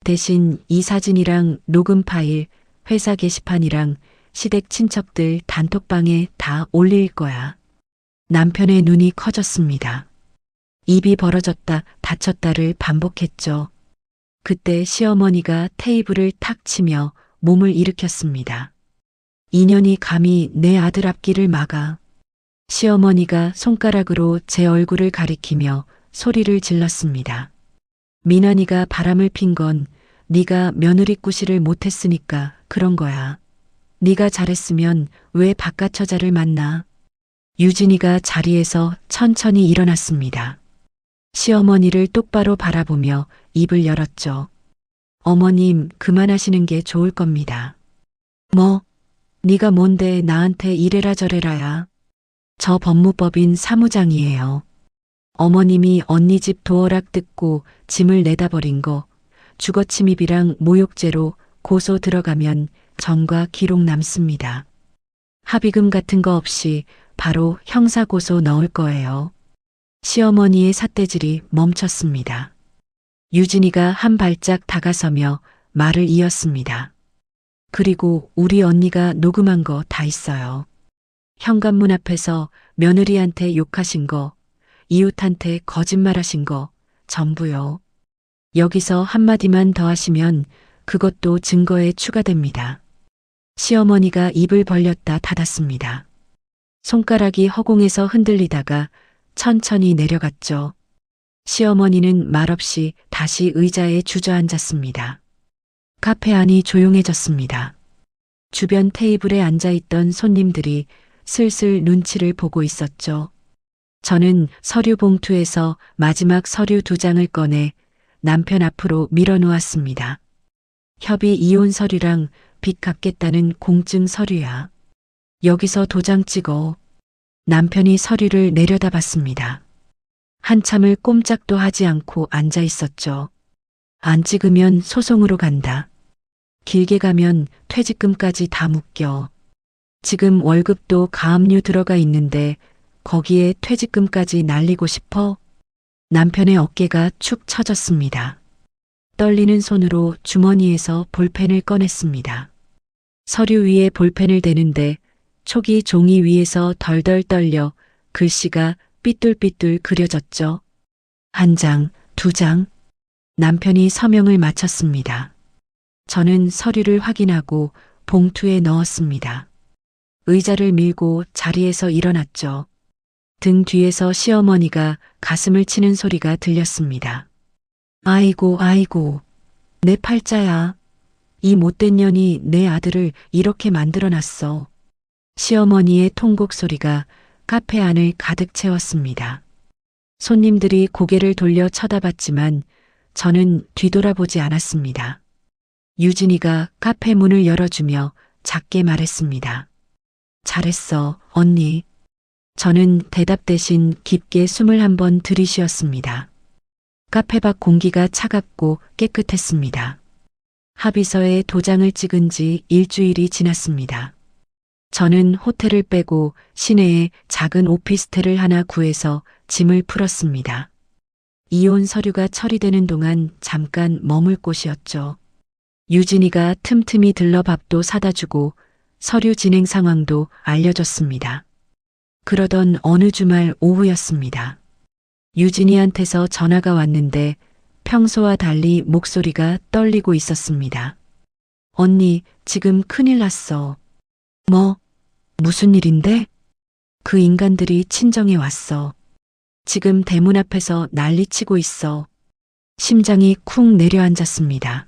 대신 이 사진이랑 녹음 파일, 회사 게시판이랑 시댁 친척들 단톡방에 다 올릴 거야. 남편의 눈이 커졌습니다. 입이 벌어졌다 닫혔다를 반복했죠. 그때 시어머니가 테이블을 탁 치며 몸을 일으켰습니다. 인연이 감히 내 아들 앞길을 막아. 시어머니가 손가락으로 제 얼굴을 가리키며 소리를 질렀습니다. 미나니가 바람을 핀 건 네가 며느리꾸시를 못했으니까 그런 거야. 네가 잘했으면 왜 바깥 처자를 만나? 유진이가 자리에서 천천히 일어났습니다. 시어머니를 똑바로 바라보며 입을 열었죠. 어머님, 그만하시는 게 좋을 겁니다. 뭐, 네가 뭔데 나한테 이래라 저래라야. 저 법무법인 사무장이에요. 어머님이 언니 집 도어락 뜯고 짐을 내다 버린 거 주거침입이랑 모욕죄로 고소 들어가면 전과 기록 남습니다. 합의금 같은 거 없이 바로 형사고소 넣을 거예요. 시어머니의 삿대질이 멈췄습니다. 유진이가 한 발짝 다가서며 말을 이었습니다. 그리고 우리 언니가 녹음한 거 다 있어요. 현관문 앞에서 며느리한테 욕하신 거, 이웃한테 거짓말하신 거 전부요. 여기서 한마디만 더 하시면 그것도 증거에 추가됩니다. 시어머니가 입을 벌렸다 닫았습니다. 손가락이 허공에서 흔들리다가 천천히 내려갔죠. 시어머니는 말없이 다시 의자에 주저앉았습니다. 카페 안이 조용해졌습니다. 주변 테이블에 앉아있던 손님들이 슬슬 눈치를 보고 있었죠. 저는 서류 봉투에서 마지막 서류 2장을 꺼내 남편 앞으로 밀어놓았습니다. 협의 이혼 서류랑 빚 갚겠다는 공증 서류야. 여기서 도장 찍어. 남편이 서류를 내려다봤습니다. 한참을 꼼짝도 하지 않고 앉아 있었죠. 안 찍으면 소송으로 간다. 길게 가면 퇴직금까지 다 묶여. 지금 월급도 가압류 들어가 있는데 거기에 퇴직금까지 날리고 싶어? 남편의 어깨가 축 처졌습니다. 떨리는 손으로 주머니에서 볼펜을 꺼냈습니다. 서류 위에 볼펜을 대는데 촉이 종이 위에서 덜덜 떨려 글씨가 삐뚤삐뚤 그려졌죠. 1장, 2장. 남편이 서명을 마쳤습니다. 저는 서류를 확인하고 봉투에 넣었습니다. 의자를 밀고 자리에서 일어났죠. 등 뒤에서 시어머니가 가슴을 치는 소리가 들렸습니다. 아이고, 아이고, 내 팔자야. 이 못된 년이 내 아들을 이렇게 만들어놨어. 시어머니의 통곡 소리가 카페 안을 가득 채웠습니다. 손님들이 고개를 돌려 쳐다봤지만 저는 뒤돌아보지 않았습니다. 유진이가 카페 문을 열어주며 작게 말했습니다. 잘했어, 언니. 저는 대답 대신 깊게 숨을 한번 들이쉬었습니다. 카페 밖 공기가 차갑고 깨끗했습니다. 합의서에 도장을 찍은 지 일주일이 지났습니다. 저는 호텔을 빼고 시내에 작은 오피스텔을 하나 구해서 짐을 풀었습니다. 이혼 서류가 처리되는 동안 잠깐 머물 곳이었죠. 유진이가 틈틈이 들러 밥도 사다 주고 서류 진행 상황도 알려줬습니다. 그러던 어느 주말 오후였습니다. 유진이한테서 전화가 왔는데 평소와 달리 목소리가 떨리고 있었습니다. 언니, 지금 큰일 났어. 뭐, 무슨 일인데? 그 인간들이 친정에 왔어. 지금 대문 앞에서 난리치고 있어. 심장이 쿵 내려앉았습니다.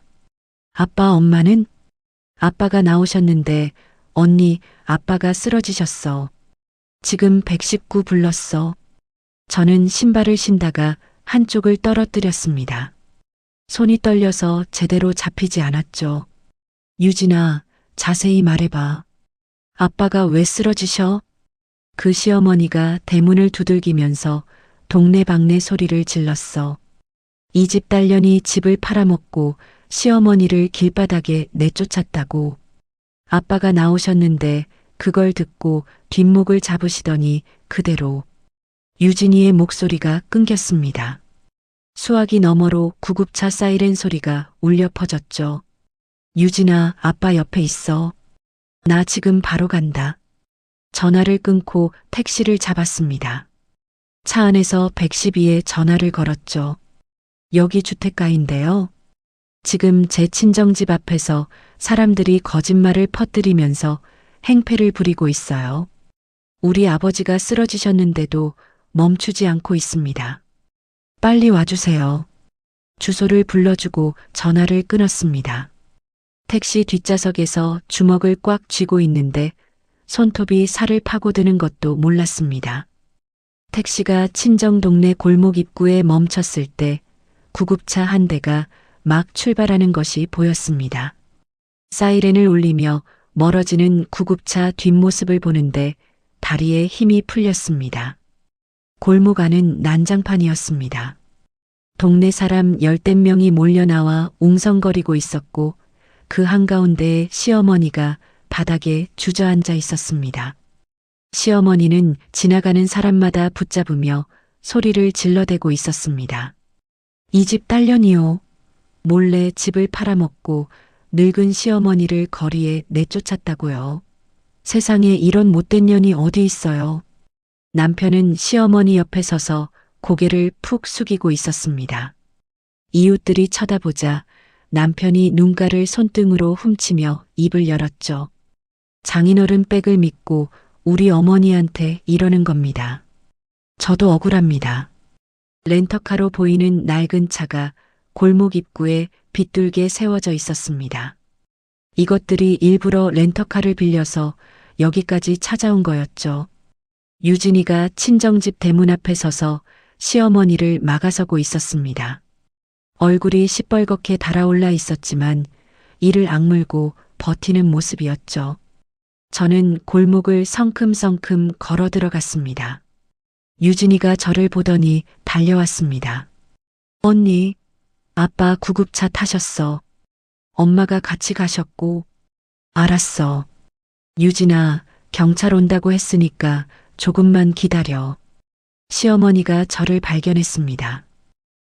아빠, 엄마는? 아빠가 나오셨는데 언니, 아빠가 쓰러지셨어. 지금 119 불렀어. 저는 신발을 신다가 한쪽을 떨어뜨렸습니다. 손이 떨려서 제대로 잡히지 않았죠. 유진아, 자세히 말해봐. 아빠가 왜 쓰러지셔? 그 시어머니가 대문을 두들기면서 동네방네 소리를 질렀어. 이 집 딸년이 집을 팔아먹고 시어머니를 길바닥에 내쫓았다고. 아빠가 나오셨는데 그걸 듣고 뒷목을 잡으시더니 그대로. 유진이의 목소리가 끊겼습니다. 수화기 너머로 구급차 사이렌 소리가 울려 퍼졌죠. 유진아, 아빠 옆에 있어. 나 지금 바로 간다. 전화를 끊고 택시를 잡았습니다. 차 안에서 112에 전화를 걸었죠. 여기 주택가인데요. 지금 제 친정집 앞에서 사람들이 거짓말을 퍼뜨리면서 행패를 부리고 있어요. 우리 아버지가 쓰러지셨는데도 멈추지 않고 있습니다. 빨리 와주세요. 주소를 불러주고 전화를 끊었습니다. 택시 뒷좌석에서 주먹을 꽉 쥐고 있는데 손톱이 살을 파고드는 것도 몰랐습니다. 택시가 친정 동네 골목 입구에 멈췄을 때 구급차 한 대가 막 출발하는 것이 보였습니다. 사이렌을 울리며 멀어지는 구급차 뒷모습을 보는데 다리에 힘이 풀렸습니다. 골목 안은 난장판이었습니다. 동네 사람 열댓 명이 몰려나와 웅성거리고 있었고 그 한가운데에 시어머니가 바닥에 주저앉아 있었습니다. 시어머니는 지나가는 사람마다 붙잡으며 소리를 질러대고 있었습니다. 이 집 딸년이요. 몰래 집을 팔아먹고 늙은 시어머니를 거리에 내쫓았다고요. 세상에 이런 못된 년이 어디 있어요. 남편은 시어머니 옆에 서서 고개를 푹 숙이고 있었습니다. 이웃들이 쳐다보자 남편이 눈가를 손등으로 훔치며 입을 열었죠. 장인어른 백을 믿고 우리 어머니한테 이러는 겁니다. 저도 억울합니다. 렌터카로 보이는 낡은 차가 골목 입구에 빗둘게 세워져 있었습니다. 이것들이 일부러 렌터카를 빌려서 여기까지 찾아온 거였죠. 유진이가 친정집 대문 앞에 서서 시어머니를 막아서고 있었습니다. 얼굴이 시뻘겋게 달아올라 있었지만 이를 악물고 버티는 모습이었죠. 저는 골목을 성큼성큼 걸어 들어갔습니다. 유진이가 저를 보더니 달려왔습니다. 언니, 아빠 구급차 타셨어. 엄마가 같이 가셨고. 알았어. 유진아, 경찰 온다고 했으니까 조금만 기다려. 시어머니가 저를 발견했습니다.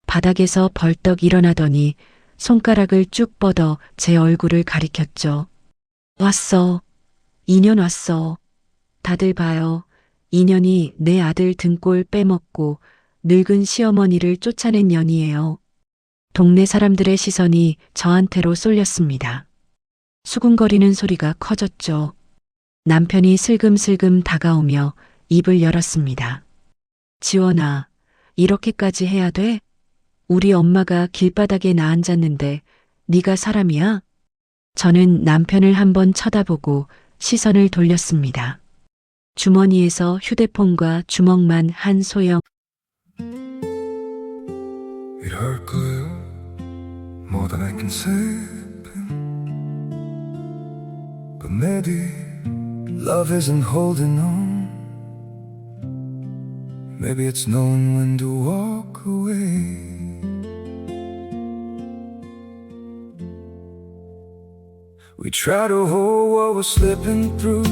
바닥에서 벌떡 일어나더니 손가락을 쭉 뻗어 제 얼굴을 가리켰죠. 왔어. 인연 왔어. 다들 봐요. 인연이 내 아들 등골 빼먹고 늙은 시어머니를 쫓아낸 년이에요. 동네 사람들의 시선이 저한테로 쏠렸습니다. 수군거리는 소리가 커졌죠. 남편이 슬금슬금 다가오며 입을 열었습니다. 지원아, 이렇게까지 해야 돼? 우리 엄마가 길바닥에 나앉았는데 네가 사람이야? 저는 남편을 한번 쳐다보고 시선을 돌렸습니다. 주머니에서 휴대폰과 주먹만 한 소형. It hurt good, more than I can say. But maybe love isn't holding on. Maybe it's knowing when to walk away. We try to hold what we're slipping through,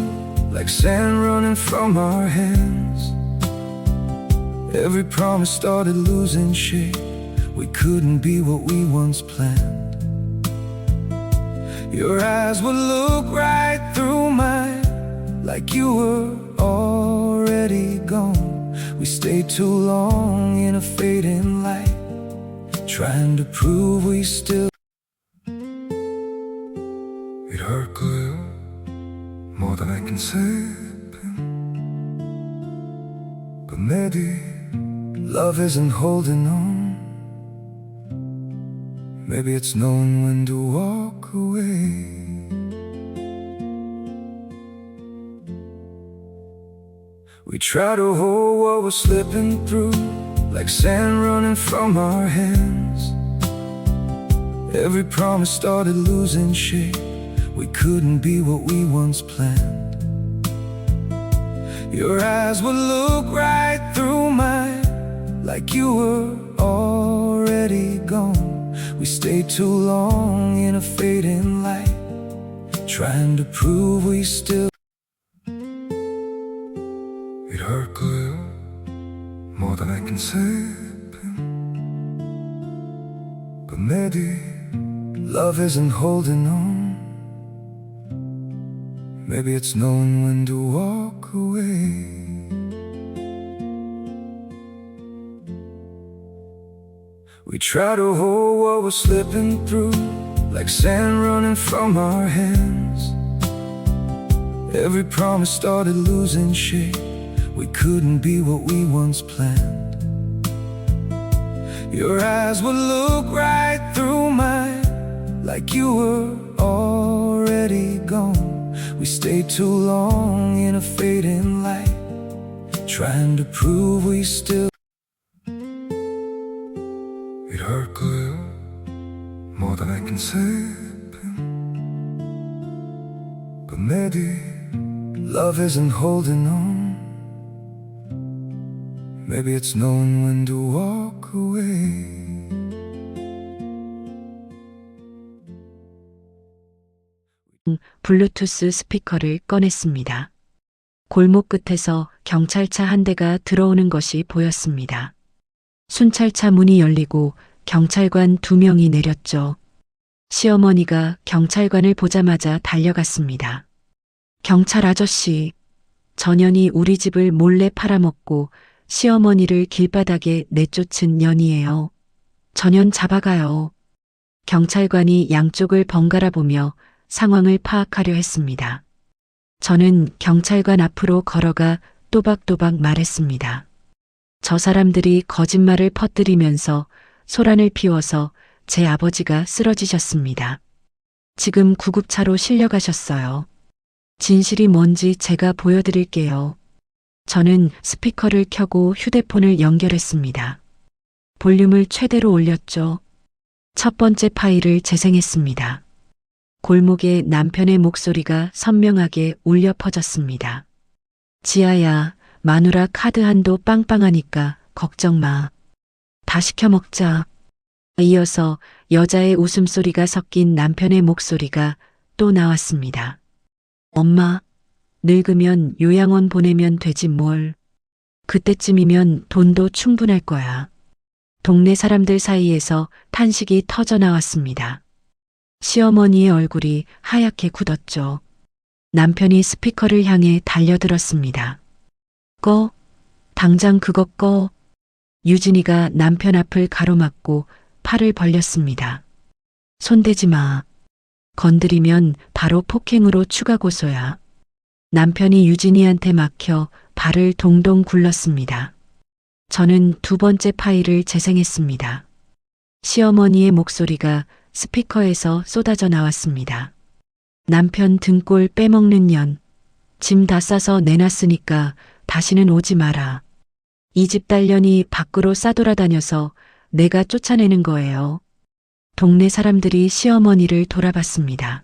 like sand running from our hands. Every promise started losing shape. We couldn't be what we once planned. Your eyes would look right through mine, like you were already gone. We stayed too long in a fading light, trying to prove we still. It hurt good, more than I can say. But maybe love isn't holding on. Maybe it's knowing when to walk away. We try to hold what we're slipping through, like sand running from our hands. Every promise started losing shape. We couldn't be what we once planned. Your eyes would look right through mine, like you were already gone. We stayed too long in a fading light, trying to prove we still. It hurt good, more than I can say. But maybe love isn't holding on. Maybe it's knowing when to walk away. We try to hold what we're slipping through, like sand running from our hands. Every promise started losing shape. We couldn't be what we once planned. Your eyes would look right through mine, like you were already gone. We stayed too long in a fading light, trying to prove we still. 이럴 거야 more than I can say. But maybe love isn't holding on. Maybe it's knowing when to walk away. 블루투스 스피커를 꺼냈습니다. 골목 끝에서 경찰차 한 대가 들어오는 것이 보였습니다. 순찰차 문이 열리고 경찰관 2명이 내렸죠. 시어머니가 경찰관을 보자마자 달려갔습니다. 경찰 아저씨, 전현이 우리 집을 몰래 팔아먹고 시어머니를 길바닥에 내쫓은 년이에요. 전현 잡아가요. 경찰관이 양쪽을 번갈아 보며 상황을 파악하려 했습니다. 저는 경찰관 앞으로 걸어가 또박또박 말했습니다. 저 사람들이 거짓말을 퍼뜨리면서 소란을 피워서 제 아버지가 쓰러지셨습니다. 지금 구급차로 실려가셨어요. 진실이 뭔지 제가 보여드릴게요. 저는 스피커를 켜고 휴대폰을 연결했습니다. 볼륨을 최대로 올렸죠. 첫 번째 파일을 재생했습니다. 골목에 남편의 목소리가 선명하게 울려 퍼졌습니다. 지아야, 마누라 카드 한도 빵빵하니까 걱정 마. 다 시켜 먹자. 이어서 여자의 웃음소리가 섞인 남편의 목소리가 또 나왔습니다. 엄마, 늙으면 요양원 보내면 되지 뭘. 그때쯤이면 돈도 충분할 거야. 동네 사람들 사이에서 탄식이 터져 나왔습니다. 시어머니의 얼굴이 하얗게 굳었죠. 남편이 스피커를 향해 달려들었습니다. 꺼. 당장 그거 꺼. 유진이가 남편 앞을 가로막고 팔을 벌렸습니다. 손대지 마. 건드리면 바로 폭행으로 추가 고소야. 남편이 유진이한테 막혀 발을 동동 굴렀습니다. 저는 두 번째 파일을 재생했습니다. 시어머니의 목소리가 스피커에서 쏟아져 나왔습니다. 남편 등골 빼먹는 년. 짐 다 싸서 내놨으니까 다시는 오지 마라. 이 집 딸년이 밖으로 싸돌아다녀서 내가 쫓아내는 거예요. 동네 사람들이 시어머니를 돌아봤습니다.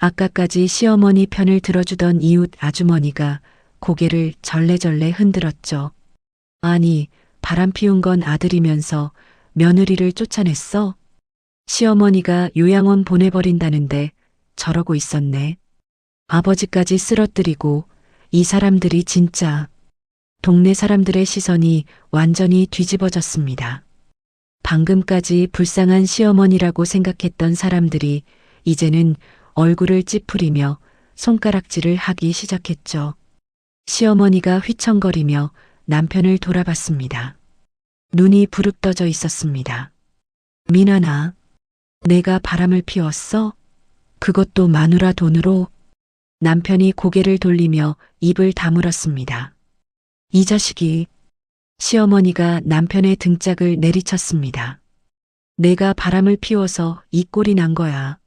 아까까지 시어머니 편을 들어주던 이웃 아주머니가 고개를 절레절레 흔들었죠. 아니, 바람 피운 건 아들이면서 며느리를 쫓아냈어? 시어머니가 요양원 보내버린다는데 저러고 있었네. 아버지까지 쓰러뜨리고 이 사람들이 진짜. 동네 사람들의 시선이 완전히 뒤집어졌습니다. 방금까지 불쌍한 시어머니라고 생각했던 사람들이 이제는 얼굴을 찌푸리며 손가락질을 하기 시작했죠. 시어머니가 휘청거리며 남편을 돌아봤습니다. 눈이 부릅떠져 있었습니다. 미나나, 내가 바람을 피웠어? 그것도 마누라 돈으로? 남편이 고개를 돌리며 입을 다물었습니다. 이 자식이. 시어머니가 남편의 등짝을 내리쳤습니다. 내가 바람을 피워서 이 꼴이 난 거야.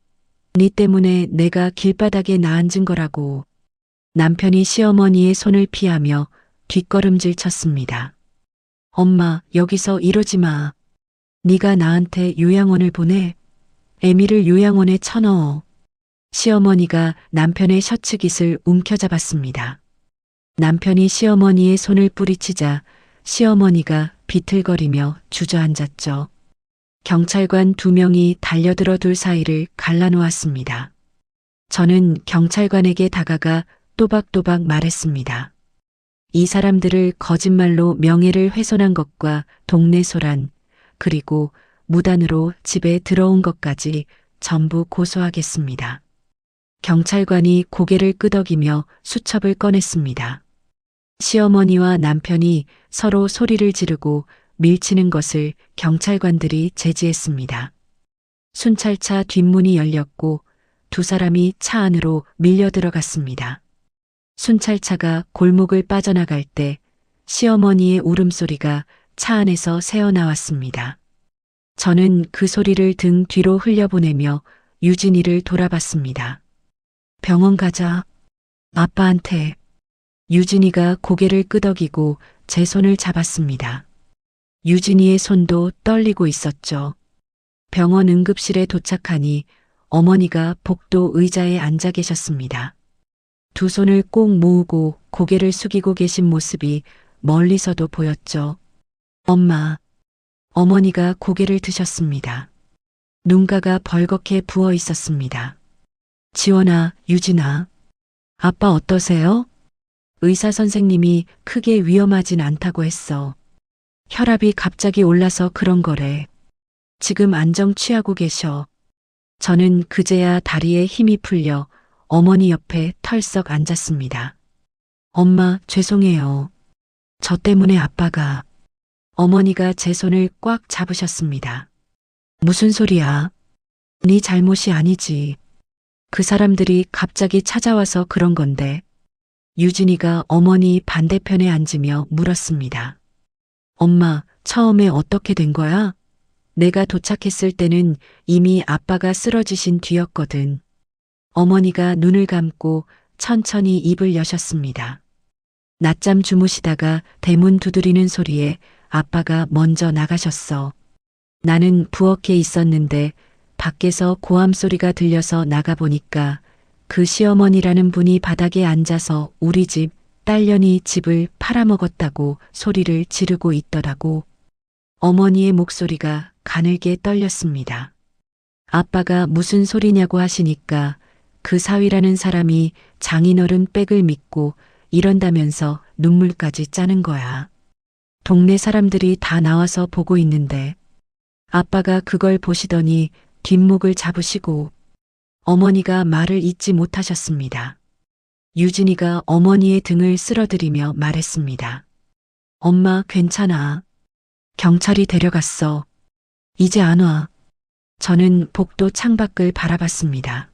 네 때문에 내가 길바닥에 나앉은 거라고. 남편이 시어머니의 손을 피하며 뒷걸음질 쳤습니다. 엄마, 여기서 이러지 마. 네가 나한테 요양원을 보내. 애미를 요양원에 쳐넣어. 시어머니가 남편의 셔츠 깃을 움켜잡았습니다. 남편이 시어머니의 손을 뿌리치자 시어머니가 비틀거리며 주저앉았죠. 경찰관 2명이 달려들어 둘 사이를 갈라놓았습니다. 저는 경찰관에게 다가가 또박또박 말했습니다. 이 사람들을 거짓말로 명예를 훼손한 것과 동네 소란, 그리고 무단으로 집에 들어온 것까지 전부 고소하겠습니다. 경찰관이 고개를 끄덕이며 수첩을 꺼냈습니다. 시어머니와 남편이 서로 소리를 지르고 밀치는 것을 경찰관들이 제지했습니다. 순찰차 뒷문이 열렸고 두 사람이 차 안으로 밀려 들어갔습니다. 순찰차가 골목을 빠져나갈 때 시어머니의 울음소리가 차 안에서 새어나왔습니다. 저는 그 소리를 등 뒤로 흘려보내며 유진이를 돌아봤습니다. 병원 가자. 아빠한테. 유진이가 고개를 끄덕이고 제 손을 잡았습니다. 유진이의 손도 떨리고 있었죠. 병원 응급실에 도착하니 어머니가 복도 의자에 앉아 계셨습니다. 두 손을 꼭 모으고 고개를 숙이고 계신 모습이 멀리서도 보였죠. 엄마. 어머니가 고개를 드셨습니다. 눈가가 벌겋게 부어 있었습니다. 지원아, 유진아. 아빠 어떠세요? 의사 선생님이 크게 위험하진 않다고 했어. 혈압이 갑자기 올라서 그런 거래. 지금 안정 취하고 계셔. 저는 그제야 다리에 힘이 풀려 어머니 옆에 털썩 앉았습니다. 엄마, 죄송해요. 저 때문에 아빠가. 어머니가 제 손을 꽉 잡으셨습니다. 무슨 소리야? 네 잘못이 아니지. 그 사람들이 갑자기 찾아와서 그런 건데. 유진이가 어머니 반대편에 앉으며 물었습니다. 엄마, 처음에 어떻게 된 거야? 내가 도착했을 때는 이미 아빠가 쓰러지신 뒤였거든. 어머니가 눈을 감고 천천히 입을 여셨습니다. 낮잠 주무시다가 대문 두드리는 소리에 아빠가 먼저 나가셨어. 나는 부엌에 있었는데 밖에서 고함 소리가 들려서 나가보니까 그 시어머니라는 분이 바닥에 앉아서 우리 집 딸년이 집을 팔아먹었다고 소리를 지르고 있더라고. 어머니의 목소리가 가늘게 떨렸습니다. 아빠가 무슨 소리냐고 하시니까 그 사위라는 사람이 장인어른 백을 믿고 이런다면서 눈물까지 짜는 거야. 동네 사람들이 다 나와서 보고 있는데 아빠가 그걸 보시더니 뒷목을 잡으시고 어머니가 말을 잇지 못하셨습니다. 유진이가 어머니의 등을 쓸어들이며 말했습니다. 엄마, 괜찮아. 경찰이 데려갔어. 이제 안 와. 저는 복도 창밖을 바라봤습니다.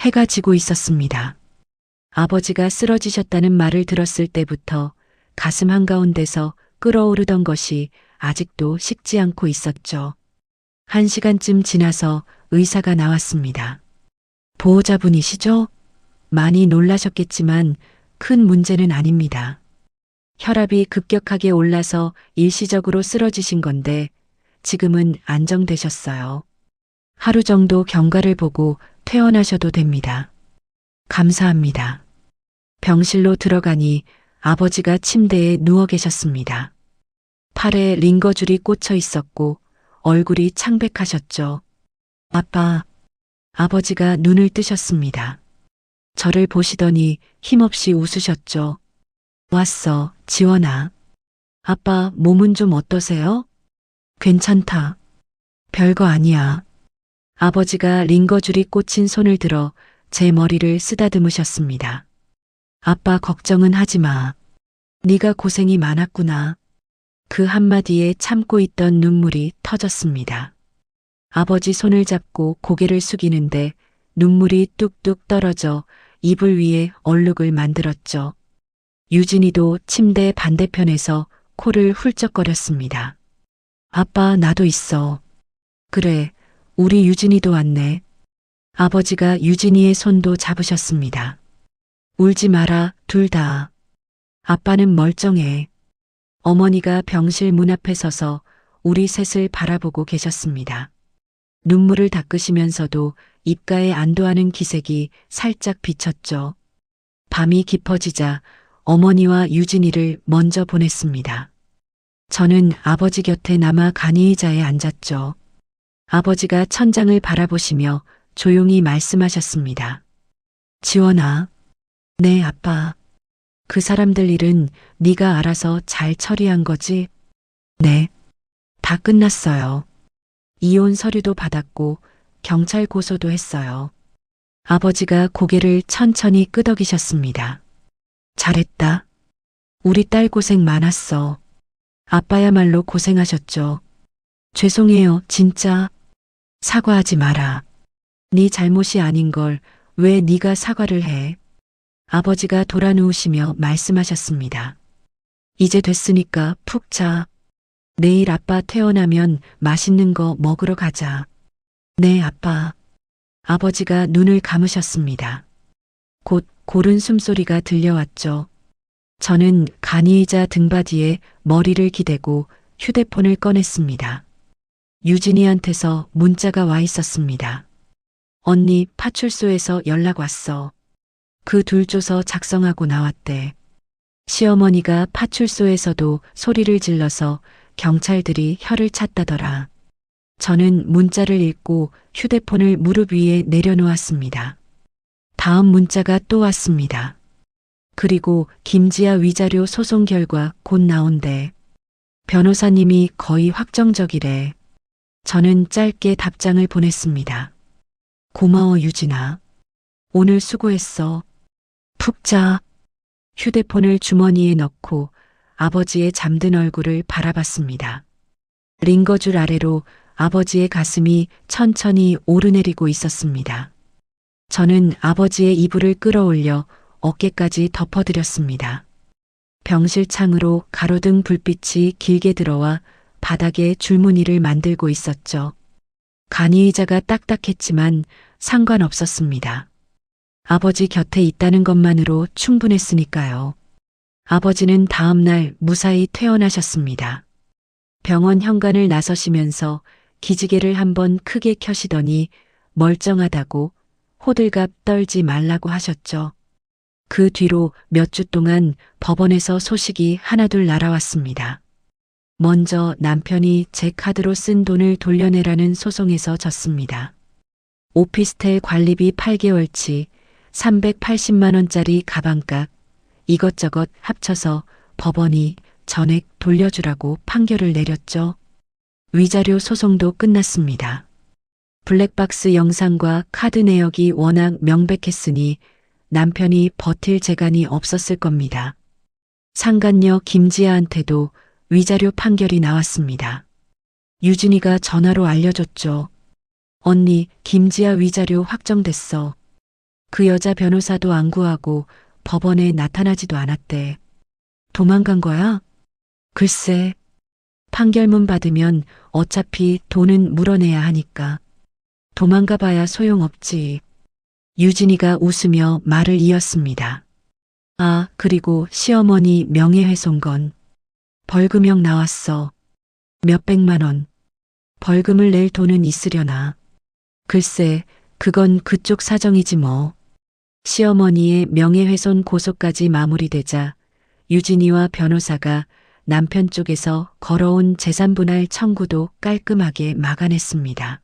해가 지고 있었습니다. 아버지가 쓰러지셨다는 말을 들었을 때부터 가슴 한가운데서 끓어오르던 것이 아직도 식지 않고 있었죠. 1시간쯤 지나서 의사가 나왔습니다. 보호자분이시죠? 많이 놀라셨겠지만 큰 문제는 아닙니다. 혈압이 급격하게 올라서 일시적으로 쓰러지신 건데 지금은 안정되셨어요. 하루 정도 경과를 보고 퇴원하셔도 됩니다. 감사합니다. 병실로 들어가니 아버지가 침대에 누워 계셨습니다. 팔에 링거줄이 꽂혀 있었고 얼굴이 창백하셨죠. 아빠. 아버지가 눈을 뜨셨습니다. 저를 보시더니 힘없이 웃으셨죠. 왔어, 지원아. 아빠, 몸은 좀 어떠세요? 괜찮다. 별거 아니야. 아버지가 링거줄이 꽂힌 손을 들어 제 머리를 쓰다듬으셨습니다. 아빠 걱정은 하지 마. 네가 고생이 많았구나. 그 한마디에 참고 있던 눈물이 터졌습니다. 아버지 손을 잡고 고개를 숙이는데 눈물이 뚝뚝 떨어져 이불 위에 얼룩을 만들었죠. 유진이도 침대 반대편에서 코를 훌쩍거렸습니다. 아빠, 나도 있어. 그래, 우리 유진이도 왔네. 아버지가 유진이의 손도 잡으셨습니다. 울지 마라, 둘 다. 아빠는 멀쩡해. 어머니가 병실 문 앞에 서서 우리 셋을 바라보고 계셨습니다. 눈물을 닦으시면서도 입가에 안도하는 기색이 살짝 비쳤죠. 밤이 깊어지자 어머니와 유진이를 먼저 보냈습니다. 저는 아버지 곁에 남아 간이의자에 앉았죠. 아버지가 천장을 바라보시며 조용히 말씀하셨습니다. 지원아. 네, 아빠. 그 사람들 일은 네가 알아서 잘 처리한 거지? 네. 다 끝났어요. 이혼 서류도 받았고 경찰 고소도 했어요. 아버지가 고개를 천천히 끄덕이셨습니다. 잘했다. 우리 딸 고생 많았어. 아빠야말로 고생하셨죠. 죄송해요, 진짜. 사과하지 마라. 네 잘못이 아닌 걸 왜 네가 사과를 해? 아버지가 돌아누우시며 말씀하셨습니다. 이제 됐으니까 푹 자. 내일 아빠 퇴원하면 맛있는 거 먹으러 가자. 네, 아빠. 아버지가 눈을 감으셨습니다. 곧 고른 숨소리가 들려왔죠. 저는 간이의자 등받이에 머리를 기대고 휴대폰을 꺼냈습니다. 유진이한테서 문자가 와 있었습니다. 언니, 파출소에서 연락 왔어. 그 둘 줘서 작성하고 나왔대. 시어머니가 파출소에서도 소리를 질러서 경찰들이 혀를 찼다더라. 저는 문자를 읽고 휴대폰을 무릎 위에 내려놓았습니다. 다음 문자가 또 왔습니다. 그리고 김지아 위자료 소송 결과 곧 나온대. 변호사님이 거의 확정적이래. 저는 짧게 답장을 보냈습니다. 고마워 유진아. 오늘 수고했어. 푹 자. 휴대폰을 주머니에 넣고 아버지의 잠든 얼굴을 바라봤습니다. 링거줄 아래로 아버지의 가슴이 천천히 오르내리고 있었습니다. 저는 아버지의 이불을 끌어올려 어깨까지 덮어드렸습니다. 병실 창으로 가로등 불빛이 길게 들어와 바닥에 줄무늬를 만들고 있었죠. 간이의자가 딱딱했지만 상관없었습니다. 아버지 곁에 있다는 것만으로 충분했으니까요. 아버지는 다음 날 무사히 퇴원하셨습니다. 병원 현관을 나서시면서 기지개를 한번 크게 켜시더니 멀쩡하다고 호들갑 떨지 말라고 하셨죠. 그 뒤로 몇 주 동안 법원에서 소식이 하나둘 날아왔습니다. 먼저 남편이 제 카드로 쓴 돈을 돌려내라는 소송에서 졌습니다. 오피스텔 관리비 8개월치 380만 원짜리 가방값 이것저것 합쳐서 법원이 전액 돌려주라고 판결을 내렸죠. 위자료 소송도 끝났습니다. 블랙박스 영상과 카드 내역이 워낙 명백했으니 남편이 버틸 재간이 없었을 겁니다. 상간녀 김지아한테도 위자료 판결이 나왔습니다. 유진이가 전화로 알려줬죠. 언니, 김지아 위자료 확정됐어. 그 여자 변호사도 안 구하고 법원에 나타나지도 않았대. 도망간 거야? 글쎄, 판결문 받으면 어차피 돈은 물어내야 하니까. 도망가 봐야 소용없지. 유진이가 웃으며 말을 이었습니다. 아, 그리고 시어머니 명예훼손건. 벌금형 나왔어. 몇백만 원. 벌금을 낼 돈은 있으려나. 글쎄, 그건 그쪽 사정이지 뭐. 시어머니의 명예훼손 고소까지 마무리되자 유진이와 변호사가 남편 쪽에서 걸어온 재산분할 청구도 깔끔하게 막아냈습니다.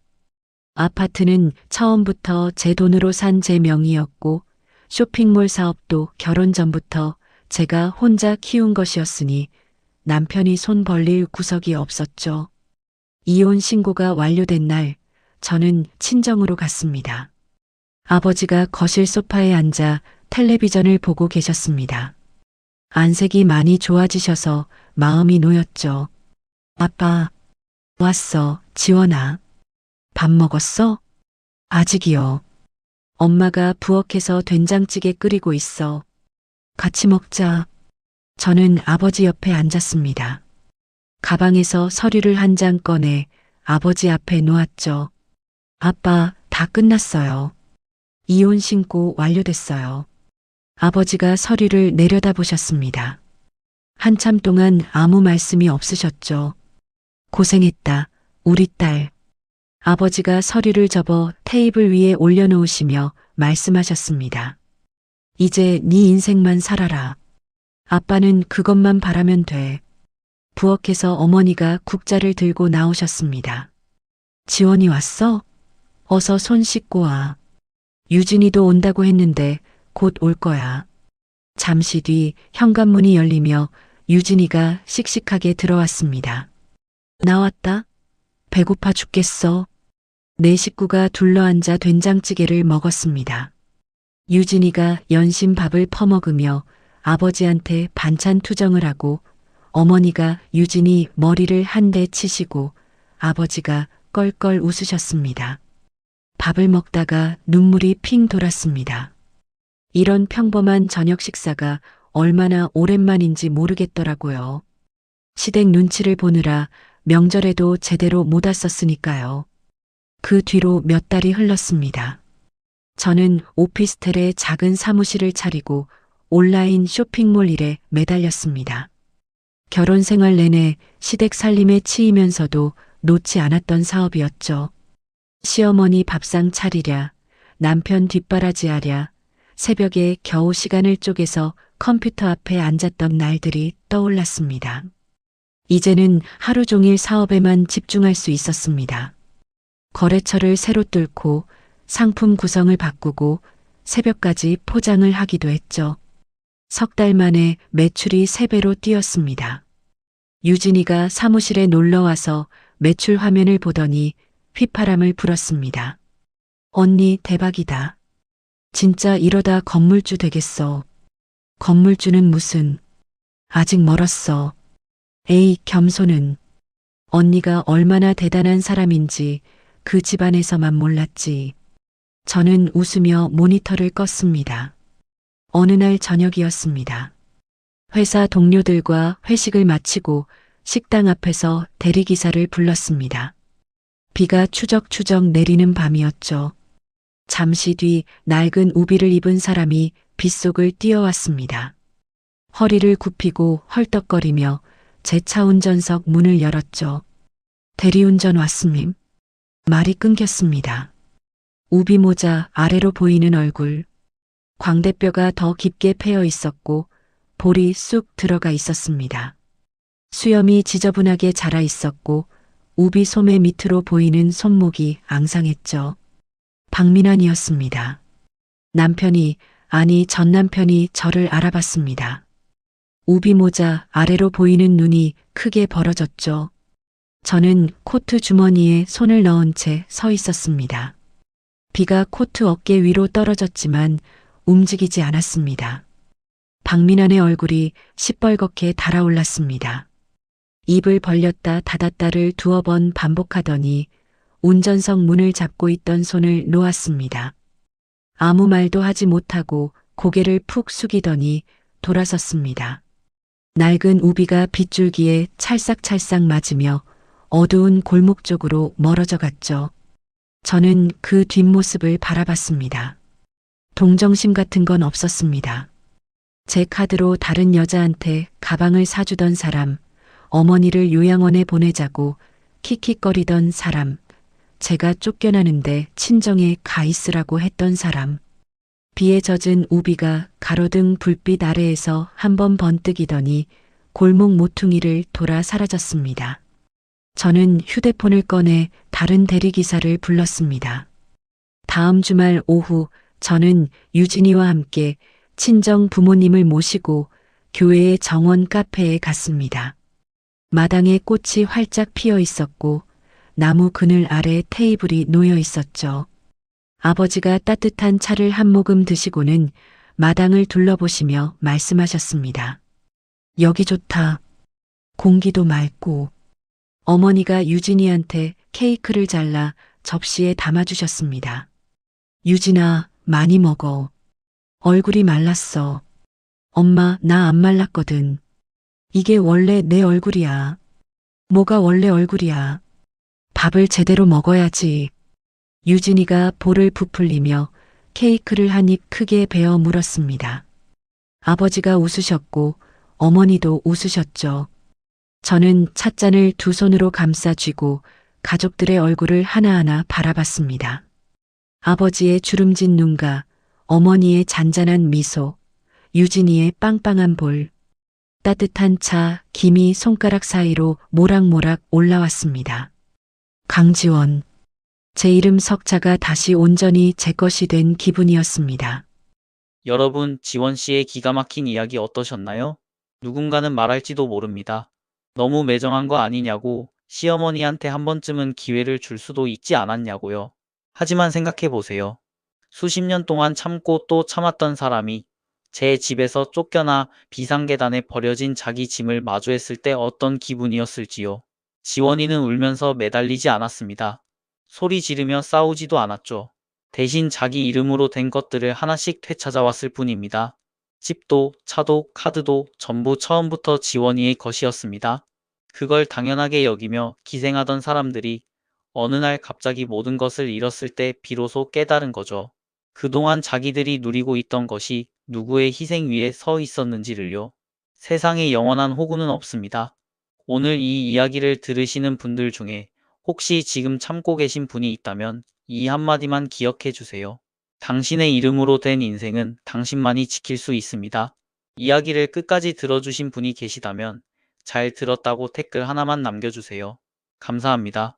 아파트는 처음부터 제 돈으로 산 제 명의였고 쇼핑몰 사업도 결혼 전부터 제가 혼자 키운 것이었으니 남편이 손 벌릴 구석이 없었죠. 이혼 신고가 완료된 날 저는 친정으로 갔습니다. 아버지가 거실 소파에 앉아 텔레비전을 보고 계셨습니다. 안색이 많이 좋아지셔서 마음이 놓였죠. 아빠, 왔어, 지원아. 밥 먹었어? 아직이요. 엄마가 부엌에서 된장찌개 끓이고 있어. 같이 먹자. 저는 아버지 옆에 앉았습니다. 가방에서 서류를 한 장 꺼내 아버지 앞에 놓았죠. 아빠, 다 끝났어요. 이혼 신고 완료됐어요. 아버지가 서류를 내려다보셨습니다. 한참 동안 아무 말씀이 없으셨죠. 고생했다, 우리 딸. 아버지가 서류를 접어 테이블 위에 올려놓으시며 말씀하셨습니다. 이제 네 인생만 살아라. 아빠는 그것만 바라면 돼. 부엌에서 어머니가 국자를 들고 나오셨습니다. 지원이 왔어? 어서 손 씻고 와. 유진이도 온다고 했는데 곧 올 거야. 잠시 뒤 현관문이 열리며 유진이가 씩씩하게 들어왔습니다. 나왔다? 배고파 죽겠어. 네 식구가 둘러앉아 된장찌개를 먹었습니다. 유진이가 연신 밥을 퍼먹으며 아버지한테 반찬 투정을 하고 어머니가 유진이 머리를 한 대 치시고 아버지가 껄껄 웃으셨습니다. 밥을 먹다가 눈물이 핑 돌았습니다. 이런 평범한 저녁 식사가 얼마나 오랜만인지 모르겠더라고요. 시댁 눈치를 보느라 명절에도 제대로 못 왔었으니까요. 그 뒤로 몇 달이 흘렀습니다. 저는 오피스텔에 작은 사무실을 차리고 온라인 쇼핑몰 일에 매달렸습니다. 결혼 생활 내내 시댁 살림에 치이면서도 놓지 않았던 사업이었죠. 시어머니 밥상 차리랴, 남편 뒷바라지하랴, 새벽에 겨우 시간을 쪼개서 컴퓨터 앞에 앉았던 날들이 떠올랐습니다. 이제는 하루 종일 사업에만 집중할 수 있었습니다. 거래처를 새로 뚫고 상품 구성을 바꾸고 새벽까지 포장을 하기도 했죠. 석 달 만에 매출이 3배로 뛰었습니다. 유진이가 사무실에 놀러 와서 매출 화면을 보더니 휘파람을 불었습니다. 언니 대박이다. 진짜 이러다 건물주 되겠어. 건물주는 무슨. 아직 멀었어. 에이 겸손은. 언니가 얼마나 대단한 사람인지 그 집안에서만 몰랐지. 저는 웃으며 모니터를 껐습니다. 어느 날 저녁이었습니다. 회사 동료들과 회식을 마치고 식당 앞에서 대리기사를 불렀습니다. 비가 추적추적 내리는 밤이었죠. 잠시 뒤 낡은 우비를 입은 사람이 빗속을 뛰어왔습니다. 허리를 굽히고 헐떡거리며 제 차 운전석 문을 열었죠. 대리운전 왔음님. 말이 끊겼습니다. 우비 모자 아래로 보이는 얼굴. 광대뼈가 더 깊게 패여 있었고 볼이 쑥 들어가 있었습니다. 수염이 지저분하게 자라 있었고 우비 소매 밑으로 보이는 손목이 앙상했죠. 박민환이었습니다. 남편이, 아니 전 남편이 저를 알아봤습니다. 우비 모자 아래로 보이는 눈이 크게 벌어졌죠. 저는 코트 주머니에 손을 넣은 채 서 있었습니다. 비가 코트 어깨 위로 떨어졌지만 움직이지 않았습니다. 박민환의 얼굴이 시뻘겋게 달아올랐습니다. 입을 벌렸다 닫았다를 2번 반복하더니 운전석 문을 잡고 있던 손을 놓았습니다. 아무 말도 하지 못하고 고개를 푹 숙이더니 돌아섰습니다. 낡은 우비가 빗줄기에 찰싹찰싹 맞으며 어두운 골목 쪽으로 멀어져 갔죠. 저는 그 뒷모습을 바라봤습니다. 동정심 같은 건 없었습니다. 제 카드로 다른 여자한테 가방을 사주던 사람, 어머니를 요양원에 보내자고 킥킥거리던 사람, 제가 쫓겨나는데 친정에 가 있으라고 했던 사람, 비에 젖은 우비가 가로등 불빛 아래에서 한번 번뜩이더니 골목 모퉁이를 돌아 사라졌습니다. 저는 휴대폰을 꺼내 다른 대리기사를 불렀습니다. 다음 주말 오후 저는 유진이와 함께 친정 부모님을 모시고 교회의 정원 카페에 갔습니다. 마당에 꽃이 활짝 피어 있었고 나무 그늘 아래 테이블이 놓여 있었죠. 아버지가 따뜻한 차를 한 모금 드시고는 마당을 둘러보시며 말씀하셨습니다. 여기 좋다. 공기도 맑고. 어머니가 유진이한테 케이크를 잘라 접시에 담아주셨습니다. 유진아, 많이 먹어. 얼굴이 말랐어. 엄마, 나 안 말랐거든. 이게 원래 내 얼굴이야. 뭐가 원래 얼굴이야. 밥을 제대로 먹어야지. 유진이가 볼을 부풀리며 케이크를 한 입 크게 베어 물었습니다. 아버지가 웃으셨고 어머니도 웃으셨죠. 저는 찻잔을 2손으로 감싸 쥐고 가족들의 얼굴을 하나하나 바라봤습니다. 아버지의 주름진 눈과 어머니의 잔잔한 미소, 유진이의 빵빵한 볼, 따뜻한 차, 김이 손가락 사이로 모락모락 올라왔습니다. 강지원. 제 이름 석자가 다시 온전히 제 것이 된 기분이었습니다. 여러분, 지원 씨의 기가 막힌 이야기 어떠셨나요? 누군가는 말할지도 모릅니다. 너무 매정한 거 아니냐고, 시어머니한테 한 번쯤은 기회를 줄 수도 있지 않았냐고요. 하지만 생각해 보세요. 수십 년 동안 참고 또 참았던 사람이 제 집에서 쫓겨나 비상계단에 버려진 자기 짐을 마주했을 때 어떤 기분이었을지요. 지원이는 울면서 매달리지 않았습니다. 소리 지르며 싸우지도 않았죠. 대신 자기 이름으로 된 것들을 하나씩 되찾아왔을 뿐입니다. 집도, 차도, 카드도 전부 처음부터 지원이의 것이었습니다. 그걸 당연하게 여기며 기생하던 사람들이 어느 날 갑자기 모든 것을 잃었을 때 비로소 깨달은 거죠. 그동안 자기들이 누리고 있던 것이 누구의 희생 위에 서 있었는지를요. 세상에 영원한 호구는 없습니다. 오늘 이 이야기를 들으시는 분들 중에 혹시 지금 참고 계신 분이 있다면 이 한마디만 기억해 주세요. 당신의 이름으로 된 인생은 당신만이 지킬 수 있습니다. 이야기를 끝까지 들어주신 분이 계시다면 잘 들었다고 댓글 하나만 남겨주세요. 감사합니다.